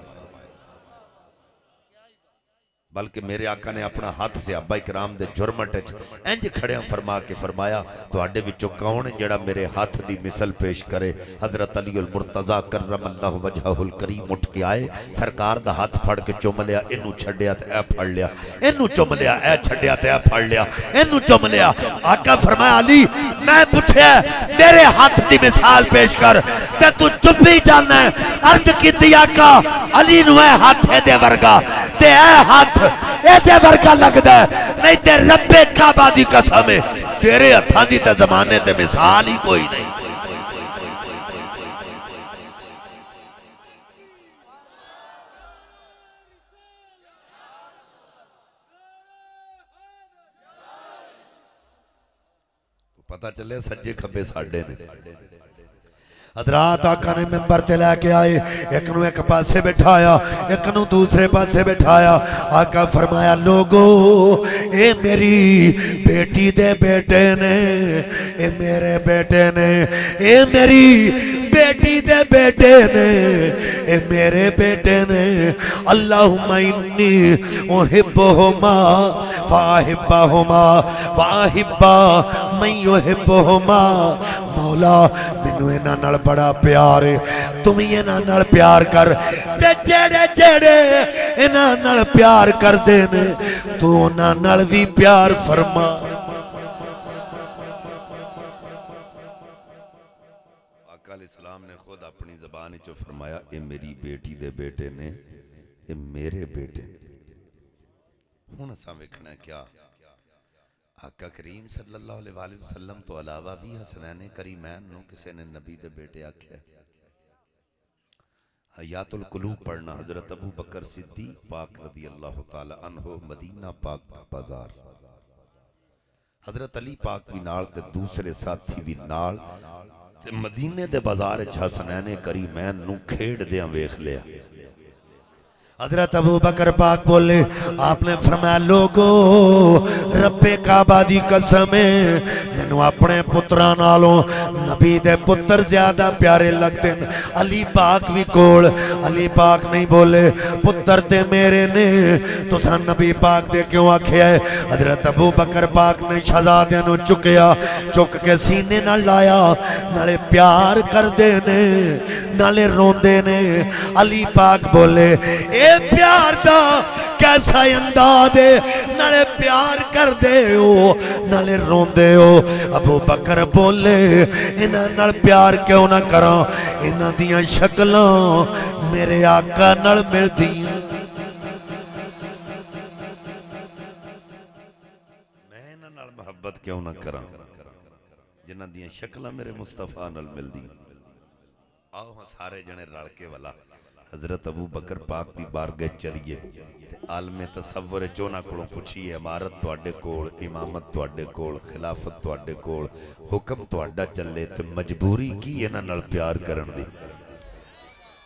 بلکہ میرے آقا نے اپنا ہاتھ سے صحابہ کرام دے جرمٹ انج کھڑیاں فرما کے فرمایا، تو آڈے وچوں کون جڑا میرے ہاتھ دی مثل پیش کرے؟ حضرت علی المرتضی کرم اللہ وجہہ الکریم اٹھ کے آئے، سرکار دا ہاتھ پھڑ کے چوم لیا، انہوں چھڑیا تے اے پھڑ لیا، انہوں چوم لیا اے چھڑیا تے اے پھڑ لیا، انہوں چوم لیا۔ آقا فرمایا علی میں پوچھے میرے ہاتھ دی مثال پیش کر، تے تو چپ ہی جانا ہے۔ عرض کی دی آقا علی نو اے ہاتھ دے ورگا، تے اے ہاتھ اے دے ورگا لگ دے، نہیں تے رب کعبہ دی قسم ہے تیرے ہتھاں دی تے زمانے تے مثال ہی کوئی نہیں۔ پتہ چلے سجے کھبے ساڈے نے۔ حضرات آقا نے ممبر تے لے کے آئے، ایک نو ایک پاسے بٹھایا، ایک نو دوسرے پاسے بٹھایا۔ آقا فرمایا لوگو اے میری بیٹی دے بیٹے نے، اے میرے بیٹے نے، اے میری بیٹی دے بیٹے نے، اے میرے بیٹے نے۔ اللہم انی احبہما فاحبہما واحبا من یحبہما۔ مولا مینوں انہاں نال بڑا پیار ہے، تم ہی انہاں نال پیار کر، تے جڑے جڑے انہاں نال پیار کر دے نے تو انہاں نال بھی پیار فرما۔ آقا علیہ السلام نے خود اپنی زبان چو فرمایا اے میری بیٹی دے بیٹے نے، اے میرے بیٹے نے۔ ہن اساں ویکھنا کیا آقا کریم صلی اللہ علیہ وآلہ وسلم تو علاوہ بھی حسنین کریمین نو کسے نے نبی دے بیٹے آکھے۔ حیات القلوب پڑھنا، حضرت ابو بکر صدیق پاک رضی اللہ تعالی عنہ، مدینہ پاک دا بازار، حضرت علی پاک بھی نال تے دوسرے ساتھی بھی نال تے مدینے دے بازار حسنین کریمین نو کھیڑ دیاں ویکھ لیا۔ حضرت ابو بکر پاک بولے، آپ نے فرمایا لوگو رب کعبہ دی قسم ہے مینوں اپنے پتراں نالوں نبی دے پتر زیادہ پیارے لگدے نے۔ علی پاک بھی کول، علی پاک نہیں بولے پتر تے میرے نے، تساں نبی پاک دے کیوں آکھیا ہے؟ حضرت ابو بکر پاک نے شہزادیاں نو چکیا، چک کے سینے نال لایا، نالے پیار کر دے نے نالے روندے نے۔ علی پاک بولے اے پیار دا کیسا انداز ہے، نالے پیار کر دے ہو نالے روندے ہو۔ ابو بکر بولے انہاں نال پیار کیوں نہ کراں، انہاں دیاں شکلاں میرے آقا نال مل دیاں، میں انہاں نال محبت کیوں نہ کراں جنہاں دیاں شکلاں میرے مصطفیٰ نال مل دیاں۔ آؤ ہاں سارے جنے رل کے والا حضرت ابو بکر پاک دی بارگاہ چلیے، عالم تصور چونا کولوں پوچھیے، امارت تواڈے کول، امامت تواڈے کول، خلافت تواڈے کول، حکم تواڈا چلے تے مجبوری کی انہاں نال پیار کرن دی؟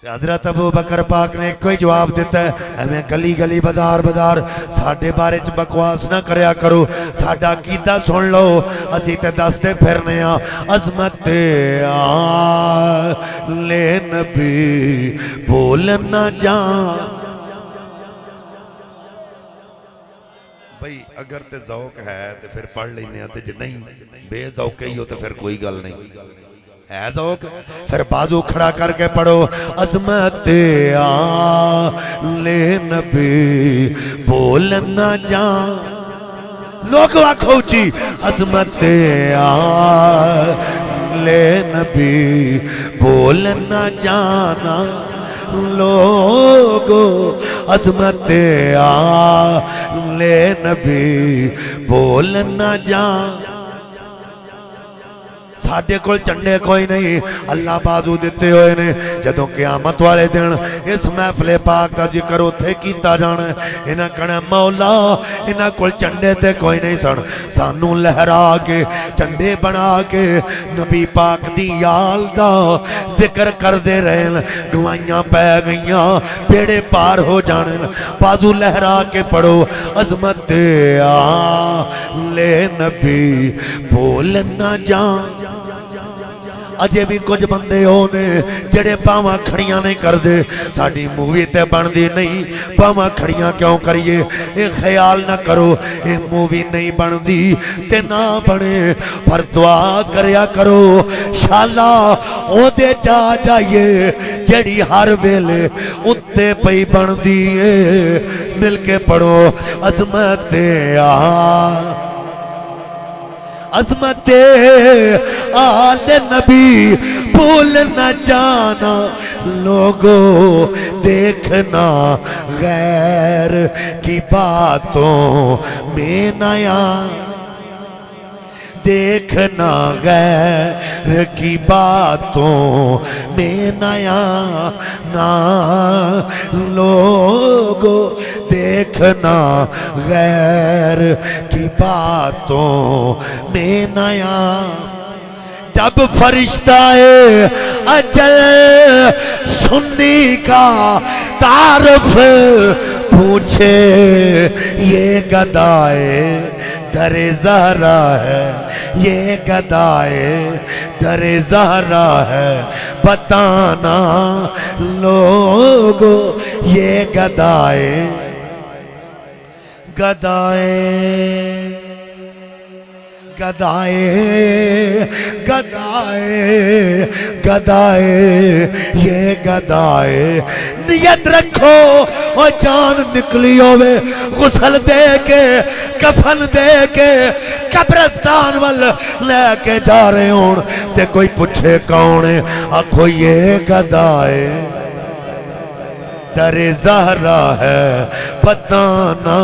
حضرت ابو بکر پاک نے کوئی جواب دیتا ہے، ہمیں گلی گلی بدار بدار ساڑھے بارے چ بکواس نہ کریا کرو، ساڑھا عقیدہ سن لو، اسی تے دستے پھرنے ہاں عظمت آلِ نبی بولنا جان۔ بھئی اگر تے ذوق ہے تے پھر پڑھ لینے ہیں، تے جو نہیں بے ذوق ہی ہو تے پھر کوئی گل نہیں ہے ذوق، پھر بازو کھڑا کر کے پڑھو عظمت آلِ نبی بولنا جان لوگ آنکھو اچھی عظمت آلِ نبی بول نہ جانا لوگو عظمت آلِ نبی بول نہ جانا ساڑھے کل چنڈے کوئی نہیں اللہ بازو دیتے ہوئے نے جدوں قیامت والے دن اس محفل پاک دا ذکر اتھے کیتا جانا انہاں کہنا مولا انہاں کل چنڈے تے کوئی نہیں سن سانو لہرا کے چنڈے بنا کے نبی پاک دی یال دا ذکر کر دے رہے دعائیاں پہ گئیاں بیڑے پار ہو جانے بازو لہرا کے پڑھو عظمت آلِ نبی بول نہ جان اجے بھی کچھ بندے ہونے جڑے پاواں کھڑیاں نہیں کر دے ساڑی مووی تے بن دی نہیں پاواں کھڑیاں کیوں کریے اے خیال نہ کرو اے مووی نہیں بن دی تے نہ بنے پر دعا کریا کرو شالا او دے جا جائیے جڑی ہر ویلے اتے پئی بن دیئے مل کے پڑھو عظمت عظمت آلِ نبی بھول نہ جانا لوگو دیکھنا غیر کی باتوں میں نیا دیکھنا غیر کی باتوں میں نیا نا لوگو دیکھنا غیر کی باتوں میں نیا جب فرشتہ اجل سنی کا تعارف پوچھے یہ گدائے در زہرا ہے یہ گدائے در زہرا ہے بتانا لوگو یہ گدائے گدائے گدائے گدائے گدائے یہ گدائے نیت رکھو اور جان نکلی ہوئے غسل دے کے کفن دے کے قبرستان وال لے کے جا رہے ہون تے کوئی پوچھے کون ہے آکھو یہ گدائے در زہرا ہے بتانا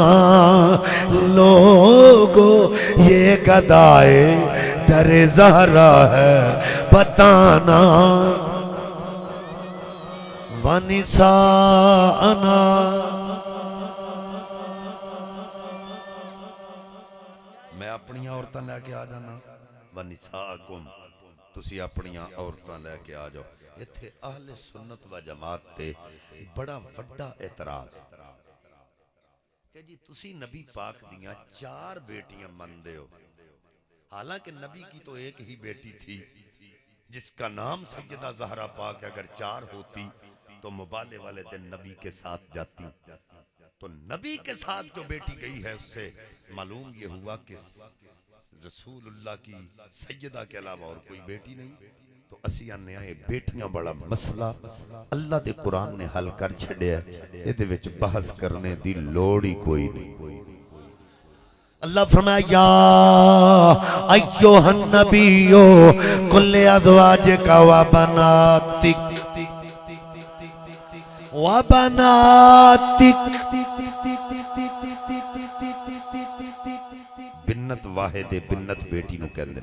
لوگو یہ گدائے در زہرا ہے بتانا ونساءنا میں اپنی عورتاں لے کے آ جانا ونساءکم تسی اپنی عورتاں لے کے آ جاؤ اتھے اہل سنت و جماعت تے بڑا وڈا اعتراض کہ جی تسی نبی پاک دیاں 4 بیٹیاں مندے ہو حالانکہ نبی کی تو ایک ہی بیٹی تھی جس کا نام سیدہ زہرا پاک اگر 4 ہوتی تو مبالے والے دن نبی کے ساتھ جاتی تو نبی کے ساتھ جو بیٹی گئی ہے اس سے معلوم یہ ہوا کہ رسول اللہ کی سیدہ کے علاوہ اور کوئی بیٹی نہیں تو اسی آنے آئے بیٹیاں بڑا مسئلہ اللہ دے قرآن نے حل کر چھڑے ہے یہ دے وچ بحث کرنے دی لوڑی کوئی نہیں اللہ فرمایا یا ایوہ النبیو کل ازواجک و بناتک بنت واحد بنت بیٹی نو کہندے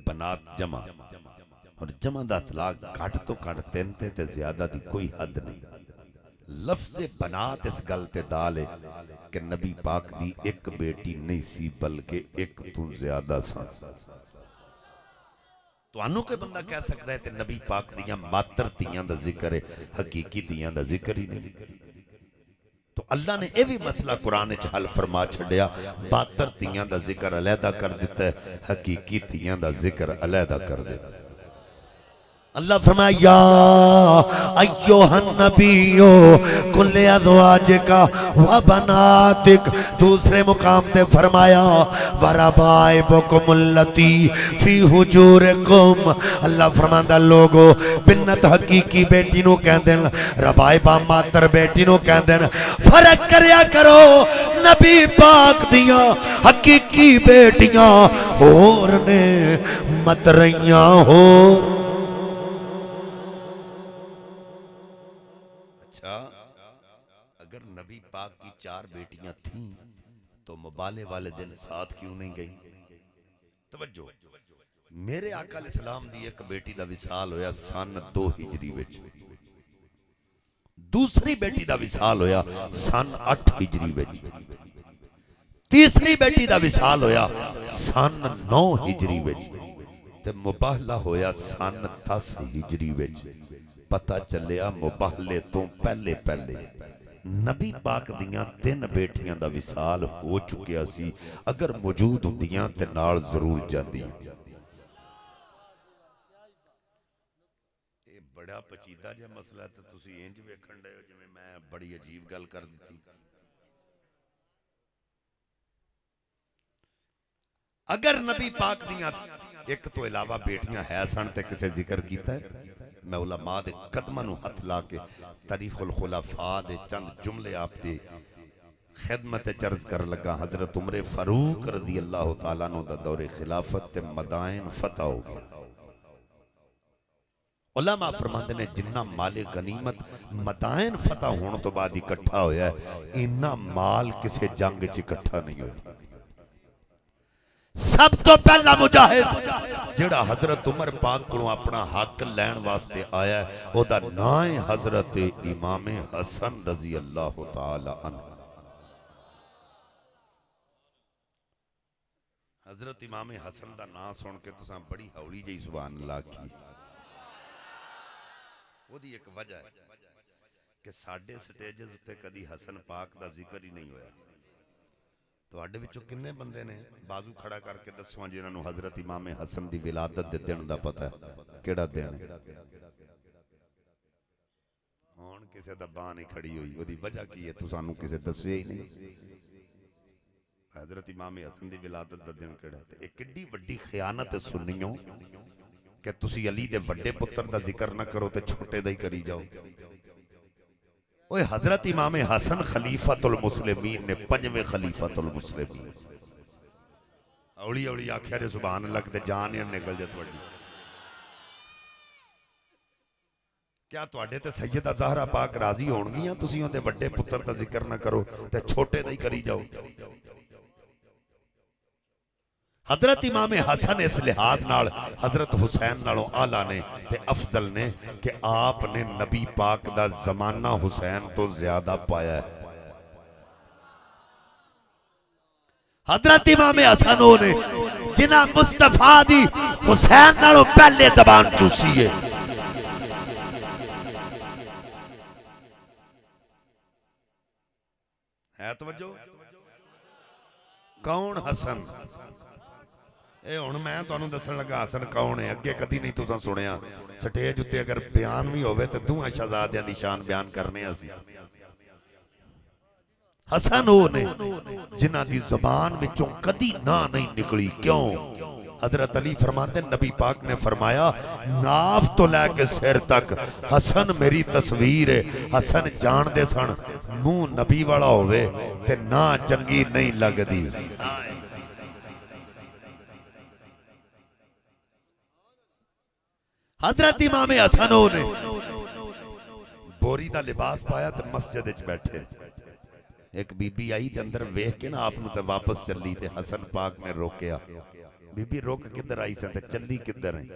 بنات جمع اور جمع دا اطلاق کٹ تو کٹ 3 تے زیادہ دی کوئی حد نہیں لفظ بنات اس گلتے ڈالے کہ نبی پاک دی ایک بیٹی نہیں سی بلکہ ایک تو زیادہ سا تو انہوں کے بندہ کہہ سکتا ہے کہ نبی پاک دیاں ماتر تیاں دا ذکر ہے حقیقی تیاں دا ذکر ہی نہیں تو اللہ نے یہ بھی مسئلہ قرآن حل فرما چھڑیا ماتر تیاں دا ذکر علیحدہ کر دیتا ہے حقیقی تیاں دا ذکر علیحدہ کر دیتا ہے اللہ فرمایا یا ایوہن نبیو کل ازواجکا و بناتک، دوسرے مقام تے فرمایا وربائبکم اللتی فی حجورکم، اللہ فرماندہ لوگو بنت حقیقی بیٹی نو کہندن، ربائبہ ماتر بیٹی نو کہندن، فرق کریا کرو نبی پاک دیاں حقیقی بیٹیاں اور نے متریاں اور اگر نبی پاک کی 4 بیٹیاں تھیں تو مبالے والے دن ساتھ کیوں نہیں گئی؟ توجہ، میرے آقا علیہ السلام دی ایک بیٹی دا وصال ہویا سن 2 ہجری وچ، دوسری بیٹی دا وصال ہویا سن 8 ہجری وچ، تیسری بیٹی دا وصال ہویا سن 9 ہجری وچ، تے مباہلہ ہویا سن 10 ہجری وچ۔ پتہ چلیا مباہلے تو پہلے نبی پاک دیاں 3 بیٹیاں دا وصال ہو چکیا سی، اگر موجود ہوندیاں تے نال ضرور جاندیاں۔ یہ بڑا پچیدہ جا مسئلہ تے تسی انج ویکھن دے ہو جویں میں بڑی عجیب گل کر دتی۔ اگر نبی پاک دیاں ایک تو علاوہ بیٹیاں ہے سن تے کسے ذکر کیتا ہے؟ میں علماء دے قدمہ نو ہاتھ لا کے تاریخ الخلفاء دے چند جملے آپ دے خدمت چرز کر لگا۔ حضرت عمر فاروق رضی اللہ تعالیٰ نو دا دور خلافت تے مدائن فتح ہو گیا۔ علماء فرماندے نے جنہ مال غنیمت مدائن فتح ہونے تو بعد اکٹھا ہویا ہے، انہ مال کسے جنگ چ اکٹھا نہیں ہویا۔ سب تو پہلا مجاہد جڑا حضرت عمر پاک کو اپنا حق لین واسطے آیا ہے او دا نائیں حضرت امام حسن رضی اللہ تعالی عنہ۔ حضرت امام حسن دا نام سن کے تساں بڑی ہولی جئی سبحان اللہ کی۔ وہ دی ایک وجہ ہے کہ ساڑھے سٹیجز تے کدی حسن پاک دا ذکر ہی نہیں ہویا۔ تو آڈے وچوں کنے بندے نے بازو کھڑا کر کے دسواں جنہاں نو حضرت امام حسن دی ولادت دے دن دا پتہ ہے کیڑا دن ہے؟ ہون کسے دا باں نہیں کھڑی ہوئی، وہ دی وجہ کی ہے تو سانو کسے دسے ہی نہیں۔ حضرت امام حسن دی ولادت دا دن کیڑا ہے؟ ایک کڈی وڈی خیانت سنیوں کہ تسی علی دے وڈے پتر دا ذکر نہ کرو تے چھوٹے دا ہی کری جاؤ۔ اوہ حضرت امام حسن خلیفۃ المسلمین نے 5ویں خلیفۃ المسلمین، اوڑی اوڑی آکھیا جے سبحان اللہ کتے جان ہی نکل جات وڈی۔ کیا تواڈے تے سیدہ زہرا پاک راضی ہون گیاں تسی اون دے وڈے پتر دا ذکر نہ کرو تے چھوٹے دا ہی کری جاؤ؟ حضرت امام حسن اس لحاظ نال حضرت حسین نالوں آلہ نے تے افضل نے کہ آپ نے نبی پاک دا زمانہ حسین تو زیادہ پایا ہے۔ حضرت امام حسن نے جنہ مصطفیٰ دی حسین نالوں پہلے زبان چوسی ہے۔ ہے توجہ؟ کون حسن؟ اے ہن میں تانوں دسن لگا حسن کون ہے، اگے کدی نہیں تساں سنیا۔ سٹیج اتے اگر بیان بھی ہوئے تے دوہاں شہزادیاں دی شان بیان کرنے اسی۔ حسن وہ نے جنہاں دی زبان وچوں کدی نہ نہیں نکلی، کیوں؟ حضرت علی فرماتے نبی پاک نے فرمایا ناف تو لے کے سر تک حسن میری تصویر ہے۔ حسن جان دے سن منہ نبی والا ہوئے تے نہ چنگی نہیں لگ دی۔ حضرت امام حسن نے بوری دا لباس پایا تے مسجد وچ بیٹھے، ایک بی بی آئی تے اندر ویکھ کے نا آپ نو تے واپس چلی تے حسن پاک نے روکیا۔ بی بی روک کدھر آئی سے تے چلی کدھر ہیں؟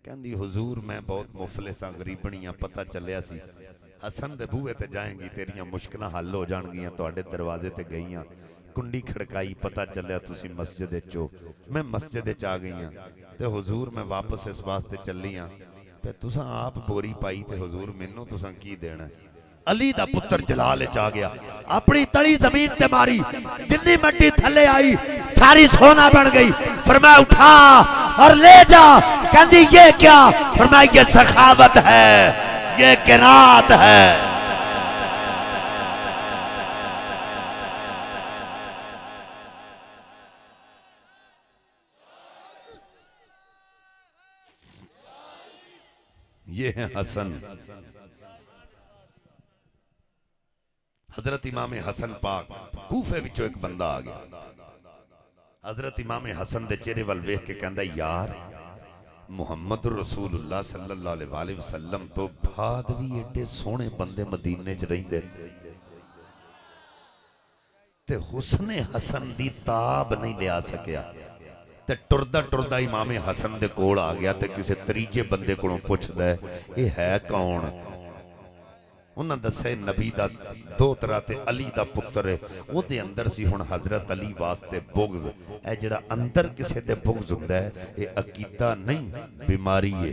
کہندی حضور میں بہت مفلساں غریبنیاں پتہ چلیا سی، حسن دے بوئے تے جائیں گی تیریاں مشکلیں حل ہو جان گیاں، تواڈے دروازے تے گئیاں، کنڈی کھڑکائی پتہ چلیا تسی مسجد چو، میں مسجد چا گئیاں تے حضور میں واپس اس واسطے چلیاں پہ تساں آپ بوری پائی تے حضور منوں تساں کی دینا ہے؟ علی دا پتر جلال چا گیا، اپنی تڑی زمین تے ماری، جنی مٹی تھلے آئی ساری سونا بن گئی، فرمایا اٹھا اور لے جا. کہندی یہ کیا؟ فرمایا یہ سخاوت ہے، یہ قناعت ہے. یہ ہے حسن. حضرت امام حسن پاک کوفے وچوں ایک بندہ آ گیا. حضرت امام حسن دے چہرے وال ویکھ کے کہندا یار محمد رسول اللہ صلی اللہ علیہ وسلم تو بعد بھی ایڈے سونے بندے مدینے چ رہندے تے حسن حسن دی تاب نہیں لیا سکیا. تے ٹردا ٹردا امام حسن دے کول آ گیا تے کسے تریجے بندے کولوں پوچھدا ہے اے ہے کون؟ انہاں دسے نبی دا دوترا تے علی دا پتر ہے. او دے اندر سی ہن حضرت علی واسطے بغض. اے جڑا اندر کسے دے بغض ہوندا ہے اے عقیدہ نہیں بیماری ہے.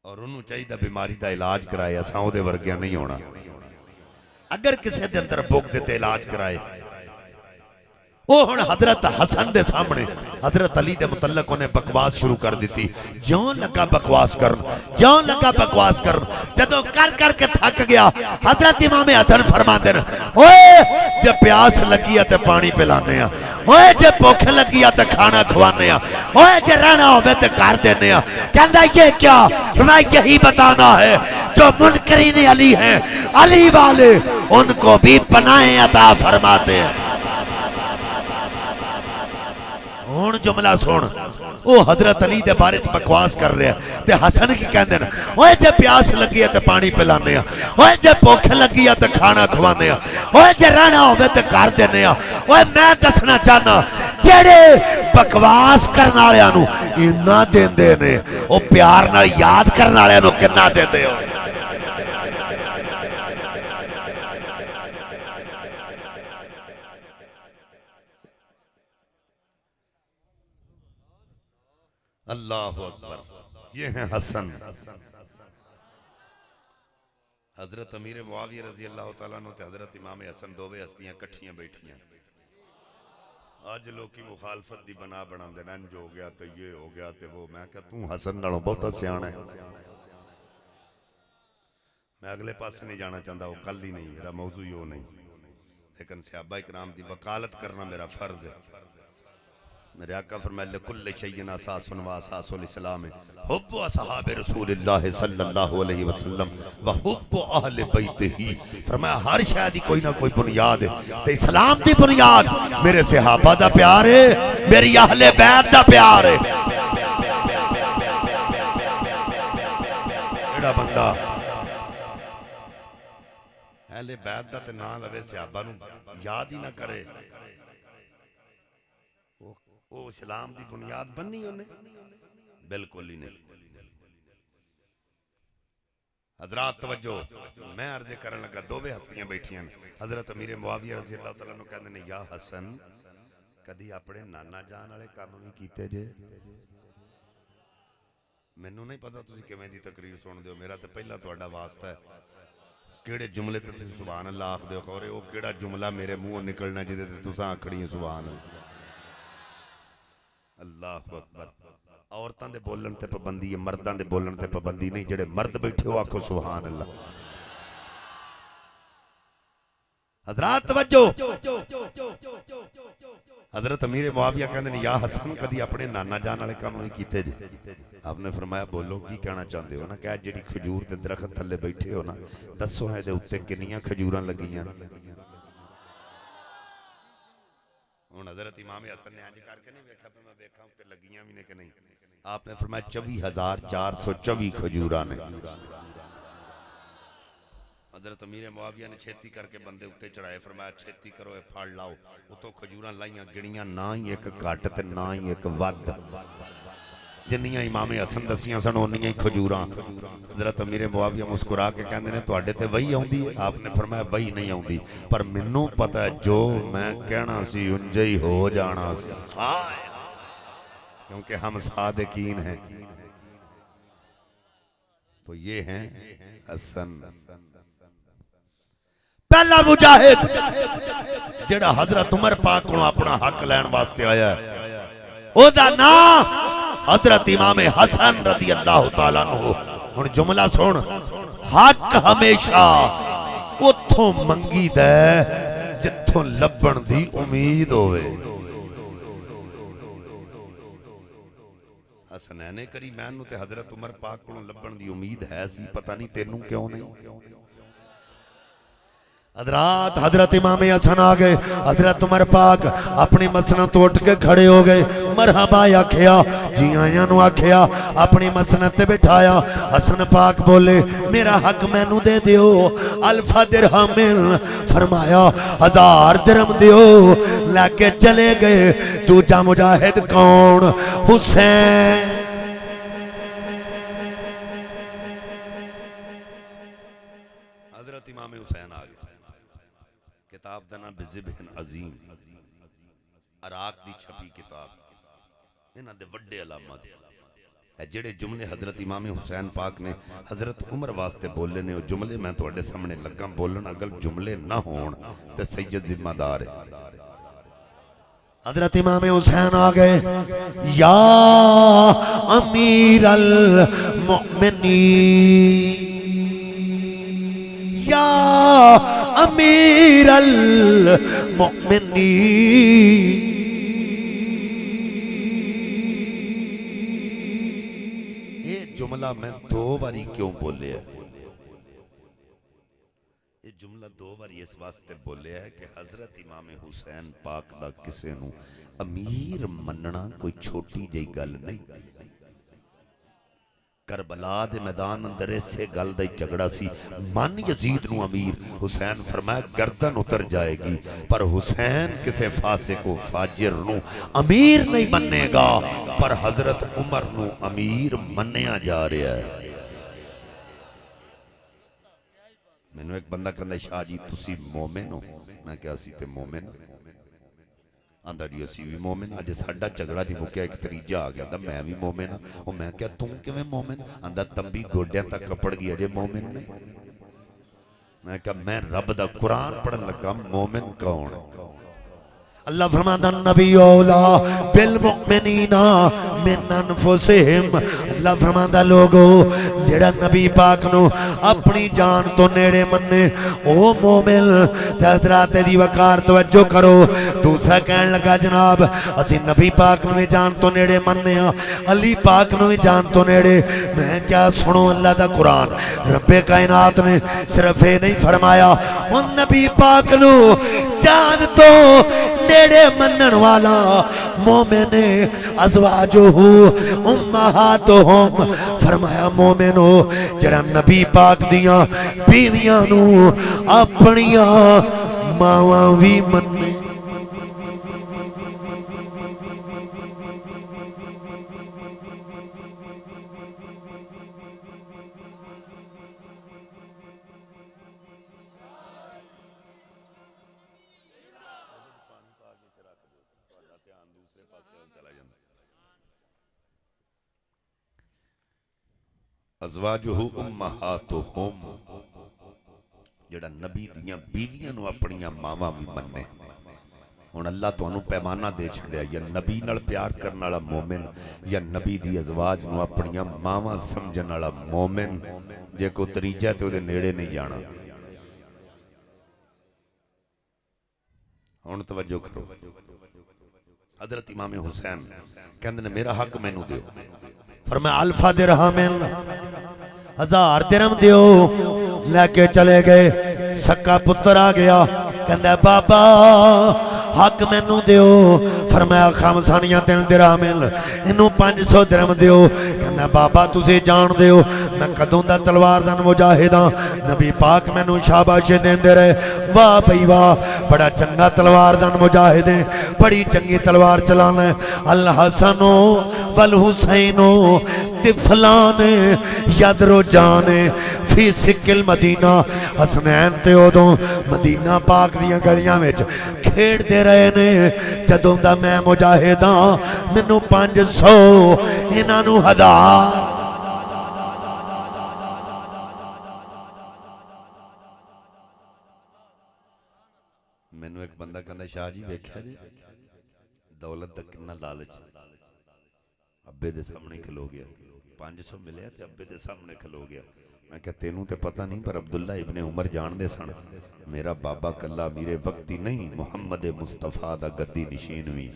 اور انہوں چاہیے بیماری دا علاج کرائے. اساں او دے ورگیا نہیں ہونا. اگر کسے دے اندر بغض تے علاج کرائے وہ ہن حضرت حسن دے سامنے حضرت علی دے متعلق انہیں بکواس شروع کر دیتی. جوں لگا بکواس کرن جدوں کر کر کے تھک گیا حضرت امام حسن فرماندے نے اوئے جے پیاس لگی ہے تے پانی پلانے ہاں، اوئے جے بھوک لگی ہے تے کھانا کھوانے ہاں، اوئے جے رہنا ہوے تے گھر دینے ہاں. کہندا یہ کیا؟ میں یہی بتانا ہے جو منکرین علی ہیں علی والے ان کو بھی پناہیں عطا فرماتے ہیں. ہون جملہ سن او حضرت علی دے بارے بکواس کر رہے ہیں تے حسن کی کہندے نا اوے جے پیاس لگی ہے تے پانی پلانے ہاں، اوے جے بھوک لگی ہے تے کھانا کھوانے ہاں، اوے جے رہنا ہوے تے گھر دینے ہاں. اوے میں دسنا چاہنا جڑے بکواس کرن والےاں نو اتنا دیندے نے او پیار نال یاد کرن والےاں نو کتنا دیندے ہو. اللہ اکبر. یہ ہیں حسن. حضرت امیر معاویہ رضی اللہ تعالیٰ عنہ تے حضرت امام حسن دوویں ہستیاں کٹھیاں بیٹھیاں. آج لوگ کی مخالفت دی بنا دے ننج ہو گیا تے یہ ہو گیا تے وہ. میں کہا توں حسن نالوں بہت سیاںا ہے. میں اگلے پاس نہیں جانا چاہتا، وہ کل ہی نہیں، میرا موضوع یہ نہیں، لیکن صحابہ اکرام دی وکالت کرنا میرا فرض ہے. میرے آقا فرمائے لکل شیئن اساس و اساس الاسلام حب اصحاب رسول اللہ صلی اللہ علیہ وسلم و حب اہل بیت ہی. فرمایا ہر شے دی کوئی نہ کوئی بنیاد ہے تے اسلام دی بنیاد میرے صحابہ دا پیار ہے، میری اہل بیت دا پیار ہے. ایڑا بندہ اہل بیت دا تے نام لوے صحابہ نو یاد ہی نہ کرے، وہ اسلام دی بنیاد بننی انہیں بالکل ہی نہیں. حضرات توجہ، میں عرض کرنے لگا دوویں ہستیاں بیٹھیاں حضرت امیر معاویہ رضی اللہ تعالیٰ عنہ کہندے نے یا حسن کدی اپنے نانا جان والے کام بھی کیتے جے؟ مینوں نہیں پتا تسی کیویں دی تقریر سن دیو، میرا تے پہلا تہاڈا واسطہ ہے کیڑے جملے تے تسی سبحان اللہ آکھ دیو. خورے او کیڑا جملہ میرے منہوں نکلنا جدے تے تساں آکھڑی سبحان اللہ. اللہ اکبر. عورتاں دے بولن تے پابندی ہے، مرداں دے بولن تے پابندی نہیں. جڑے مرد بیٹھے ہو آکھو سبحان اللہ. حضرات توجہ، حضرت امیر معاویہ کہندے نے یا حسن کدی اپنے نانا جان والے کام نہیں کیتے جے؟ آپ نے فرمایا بولو کی کہنا چاہندے ہو؟ نا کہا جڑی کھجور تے درخت تھلے بیٹھے ہو نا دسو ہے دے اوتے کنیاں کھجوراں لگیاں. ہن حضرت امام حسن نے انج کر کے نہیں ویکھا تے میں ویکھاں تے لگیاں وی نے کہ نہیں. آپ نے فرمایا 24,424 کھجوراں نے. حضرت امیر معاویہ نے چھیتی کر کے بندے اتے چڑھائے. فرمایا چھیتی کرو اے پھڑ لاؤ. اتوں کھجوراں لائیاں گنیاں نہ ہی ایک گھٹ تے نہ ہی ایک ود. جنیاں امام حسن دسیاں سن اونیاں ہی کھجوراں. حضرت امیر معاویہ مسکرا کے کہندے نے تواڈے تے وہی آوندی ہے؟ آپ نے فرمایا وہی نہیں آوندی، پر مینوں پتہ ہے جو میں کہنا سی انجے ہی ہو جانا سی، کیونکہ ہم صادقین ہیں. تو یہ ہیں حسن. پہلا مجاہد جڑا حضرت عمر پاک کو اپنا حق لین واسطے آیا ہے او دا نام حضرت امام حسن رضی اللہ تعالیٰ عنہ. ہن جملہ سن، حق ہمیشہ اتھوں منگی دے جتھوں لبن دی امید ہوئے. حسنین کریمین نو تے حضرت عمر پاک کو لبن دی امید ہے سی، پتہ نہیں تینوں کیوں نہیں. حضرت امام حسن آگئے، حضرت عمر پاک اپنی مسند تو اٹھ کے کھڑے ہو گئے، مرحبا آکھیا، جی آیاں نو آکھیا، اپنی مسند تے بٹھایا. حسن پاک بولے میرا حق میں نو دے دیو، الفا درہم، فرمایا 1000 درہم دیو. لے کے چلے گئے. دوجا مجاہد کون؟ حسین. حضرت امام حسین آگئے. کتاب دا نام بذبح عظیم، عراق دی چھپی کتاب. انہاں دے وڈے علامات اے جڑے جملے حضرت امام حسین پاک نے حضرت عمر واسطے بولے نے، وہ جملے میں تواڈے سامنے لگا بولن. اگر جملے نہ ہون تے سید ذمہ دار ہے. حضرت امام حسین آگئے، یا امیر المؤمنین، یا امیر المؤمنین. یہ جملہ میں 2 باری کیوں بولے ہے؟ یہ جملہ 2 باری اس واسطے بولے ہے کہ حضرت امام حسین پاک دا کسے نو امیر مننا کوئی چھوٹی جئی گل نہیں. کربلا دے میدان اندر اسے گل دا جھگڑا سی. من یزید نو امیر، حسین فرمایا گردن اتر جائے گی، پر حسین کسے فاسق و فاجر نو امیر نہیں مننے گا. پر حضرت عمر نو امیر منیا جا رہا ہے. میں نے ایک بندہ کہنا شاہ جی تسی مومن ہو؟ میں کہا سی تے مومن ہو. آندھا جی اسی بھی مومن. آج ساڑھا چگڑا جی مکیا ایک تریجہ آگیا تھا میں بھی مومن ہوں. اور میں کہا تم کیویں مومن؟ آندھا تنبی گوڑیاں تک کپڑ گیا جے مومن نہیں. میں کہا میں رب دا قرآن پڑھن لگا مومن کون ہے؟ اللہ فرماتا نبی اولا بالمؤمنین من انفسہم. اللہ فرماتا لوگو جڑا نبی پاک نو اپنی جان تو نیڑے مننے او مومن. حضرات دی وقار توجہ کرو. دوسرا کہنے لگا جناب اسی نبی پاک نو جان تو نیڑے مننے ہاں، علی پاک نو جان تو نیڑے. میں کیا سنو اللہ دا قرآن رب کائنات نے صرف یہ نہیں فرمایا ان نبی پاک نو جان تو نیڑے منن والا مومن ازواجہ امہاتہم. فرمایا مومن ہو جڑا نبی پاک دیاں بیویاں نو اپنیاں ماواں وی مننے. ازواجہ امہاتہم، جڑا نبی دیاں بیویاں نو اپنیاں ماواں بھی مننے. ہن اللہ تو انہوں پیمانہ دے چھڑیا یا نبی نال پیار کرنا والا مومن یا نبی دی ازواج نو اپنیاں ماواں سمجھن والا مومن. جے کو تریجہ تے دے نیڑے نہیں جانا. ہن توجہ کرو. حضرت امام حسین کہندے نے میرا حق مینوں دیو. فرمایا الفا درہمن، 1000 درہم دیو. لے کے چلے گئے. سکا پتر آ گیا کہندا بابا حق مینوں دیو. فرمایا خمسانیاں 3 درہمن، انہوں 500 درہم دیو. کہندا بابا تسی جان دیو میں کدوں دا تلوار دن مجاہد ہاں. نبی پاک مینوں شاباشی دیندے رہے. واہ بھئی واہ بڑا چنگا تلوار دن مجاہد ہے، بڑی چنگی تلوار چلانا ہے. الحسن والحسین طفلان یدرو جان فی سکل مدینہ. حسنین تے اودوں مدینہ پاک دیاں گلیاں وچ کھیڑ دے رہے نے. جدوں دا میں مجاہد ہاں مینوں 500 انہاں نوں 1000. مینوں ایک بندہ کہندا شاہ جی ویکھیا جی دولت دا کتنا لالچ ابے دے سامنے کھلو گیا 500 ملیا تے ابے دے سامنے کھلو گیا میں کہ تینوں تے پتہ نہیں پر عبداللہ ابن عمر جان دے سن میرا بابا کلا میرے وقتی نہیں محمد مصطفیٰ دا گدی نشین وی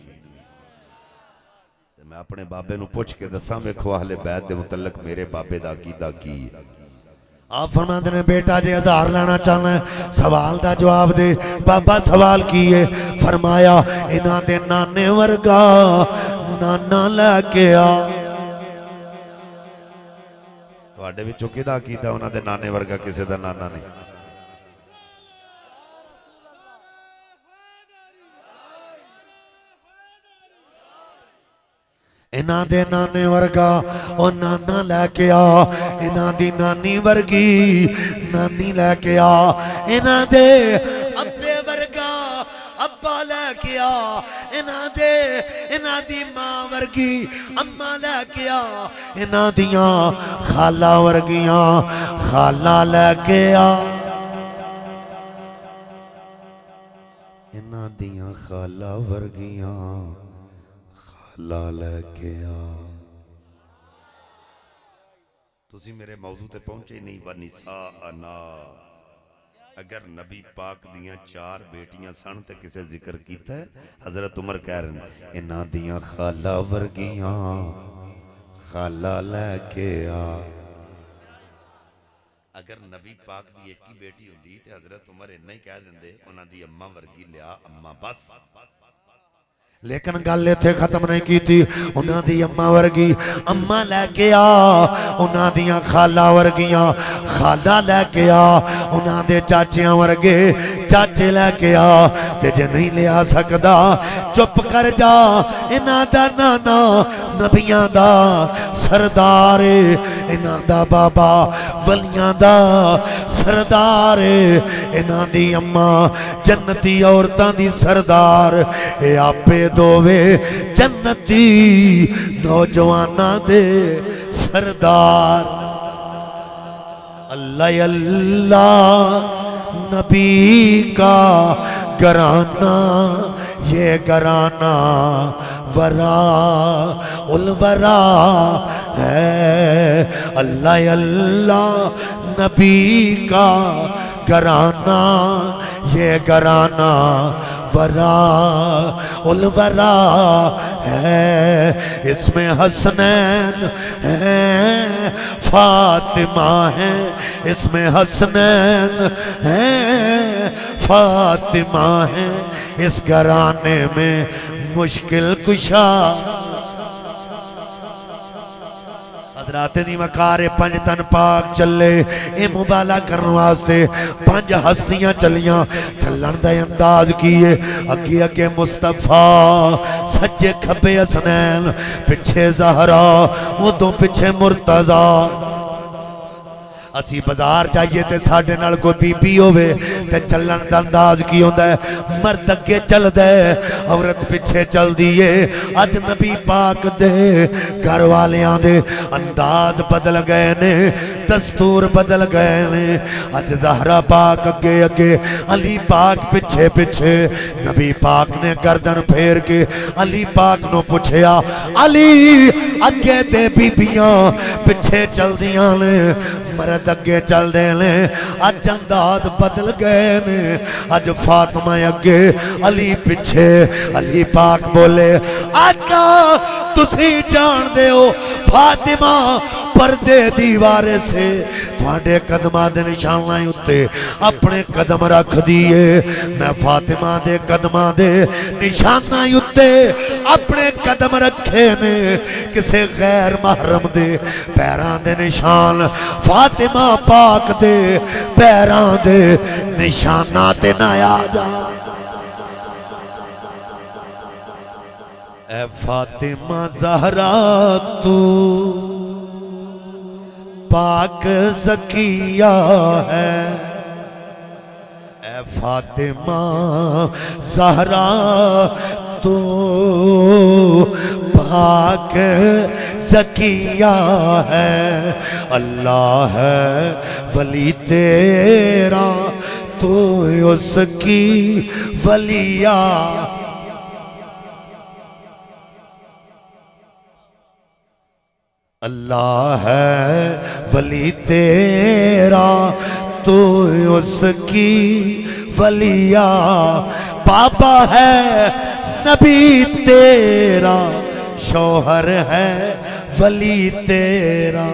میں اپنے بابے نو پوچھ کے دساں ویکھو اہل بیت دے متعلق میرے بابے دا عقیدہ کی آپ فرماتے ہیں بیٹا جے ادھار لینا چاہنا ہے سوال دا جواب دے بابا سوال کیے فرمایا انہاں دے نانے ورگا نانا لے کے آ تواڈے وچوں کیدا عقیدہ انہاں دے نانے ورگا کسے دا نانا نہیں انہاں دے نانے ورگا او نانا لے کے آ انہاں دی نانی ورگی نانی لے کے آ انہاں دے ابے ورگا ابا لے کے آ انہاں دی ماں ورگی اماں لے کے آ انہاں دیاں خالہ ورگیاں خالہ لے کے آ انہاں دیاں خالہ ورگیاں لا لے کے آ تسی میرے موضوع تے پہنچے نہیں وَنِسَاءَنَا اگر نبی پاک دیاں 4 بیٹیاں سن تے کسے ذکر کیتا ہے حضرت عمر کہہ رہے ہیں انہاں دیاں خالہ ورگیاں خالہ لے کے آ اگر نبی پاک دی ایک ہی بیٹی ہوندی تے حضرت عمر انہاں ہی کہہ دیندے انہاں دی اماں ورگی لیا اماں بس لیکن گل ایتھے ختم نہیں کی تھی انہاں دی اماں ورگی اماں لے کے آ انہاں دیاں خالہ ورگیاں خالہ لے کے آ انہاں دے چاچیاں ورگے چاچے لے کے آ تے جے نہیں لے آ سکدا چپ کر جا انہاں دا نانا نبیاں دا سردار انہاں دا بابا ولیاں دا سردار انہاں دی اماں جنتی عورتاں دی سردار اے آپے دووے جنتی نوجواناں دے سردار اللہ اللہ نبی کا گھرانہ یہ گھرانہ ورا الورا ہے اللہ اللہ نبی کا گھرانہ یہ گھرانہ ورا الورا ہے اس میں حسنین ہیں فاطمہ ہیں اس میں حسنین ہیں فاطمہ ہیں اس گھرانے میں مشکل کشا حضرات دی مکارے 5 تن پاک چلے اے مبالہ کرنے واسطے 5 ہستیاں چلیاں چلن دا انداز کیے اگے اگے مصطفیٰ سجے کھبے حسنین پچھے زہرا ادوں پچھے مرتضیٰ اسی بازار جائیے تے ساڑھے نال کوئی بی بی ہوئے تے چلن دا انداز کی ہوندہ ہے مرد اگے چل دے عورت پچھے چل دیئے اج نبی پاک دے گھر والیاں دے انداز بدل گئے نے دستور بدل گئے نے اج زہرا پاک اگے اگے علی پاک پچھے پچھے نبی پاک نے گردن پھیر کے علی پاک نو پوچھیا علی اگے تے بی بیاں پچھے چل دیاں نے مرد اگے چل دے لیں اج انداز بدل گئے نے اج فاطمہ اگے علی پچھے علی پاک بولے آقا تسی جان دے ہو فاطمہ پردے دیوارے سے تھوڑے قدمہ دے نشانہ ہوتے اپنے قدم رکھ دیئے میں فاطمہ دے قدمہ دے نشانہ ہوتے اپنے قدم رکھے نے کسے غیر محرم دے پیران دے نشان فاطمہ پاک دے پیران دے نشانات نہ آ جا اے فاطمہ زہرا تو پاک زکیہ ہے اے فاطمہ زہرا تو پاک زکیہ ہے اللہ ہے ولی تیرا تو اس کی ولیہ اللہ ہے ولی تیرا تو اس کی ولیہ بابا ہے نبی تیرا شوہر ہے ولی تیرا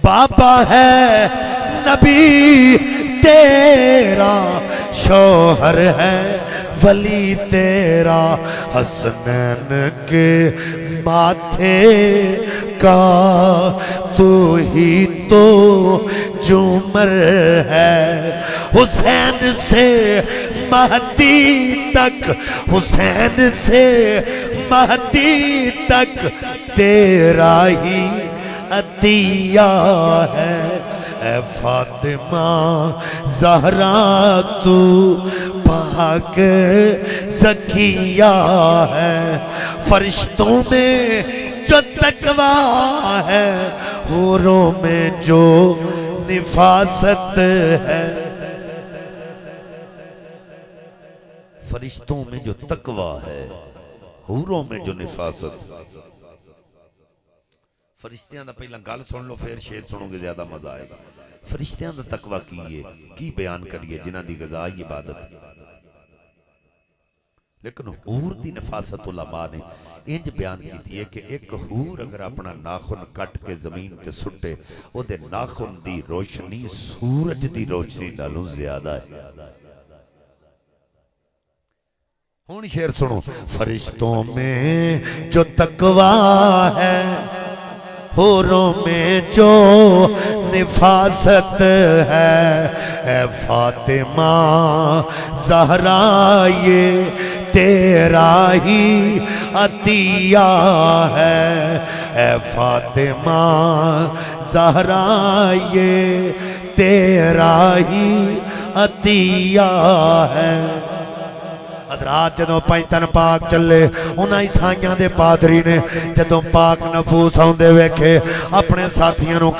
بابا ہے نبی تیرا شوہر ہے ولی تیرا حسنین کے ماتھے کا تو ہی تو جومر ہے حسین سے مہدی تک حسین سے مہدی تک تیرا ہی عطیہ ہے اے فاطمہ زہرا تو پاک زکیہ ہے فرشتوں میں جو تقویٰ ہے حوروں میں جو نفاست ہے فرشتوں میں جو تقویٰ ہے حوروں میں جو نفاست فرشتیاں دا پہلا گل سن لو پھر شیر سنو گے زیادہ مزہ آئے گا فرشتیاں دا تقویٰ کیے کی بیان کریے جنہ دی غذا عبادت لیکن حور دی نفاست علماء نے انج بیان کیتی ہے کہ ایک حور اگر اپنا ناخن کٹ کے زمین تے سٹے او دے ناخن دی روشنی سورج دی روشنی نالوں زیادہ ہے ہون شعر سنو فرشتوں میں جو تقویٰ ہے حوروں میں جو نفاست ہے اے فاطمہ زہرا یہ تیرا ہی عطیہ ہے اے فاطمہ زہرا یہ تیرا ہی عطیہ ہے حضرات جدوں پنجتن پاک چلے انہاں عیسائیاں دے پادری نے جدوں پاک نفوس آندے ویکھے اپنے ساتھیاں نوں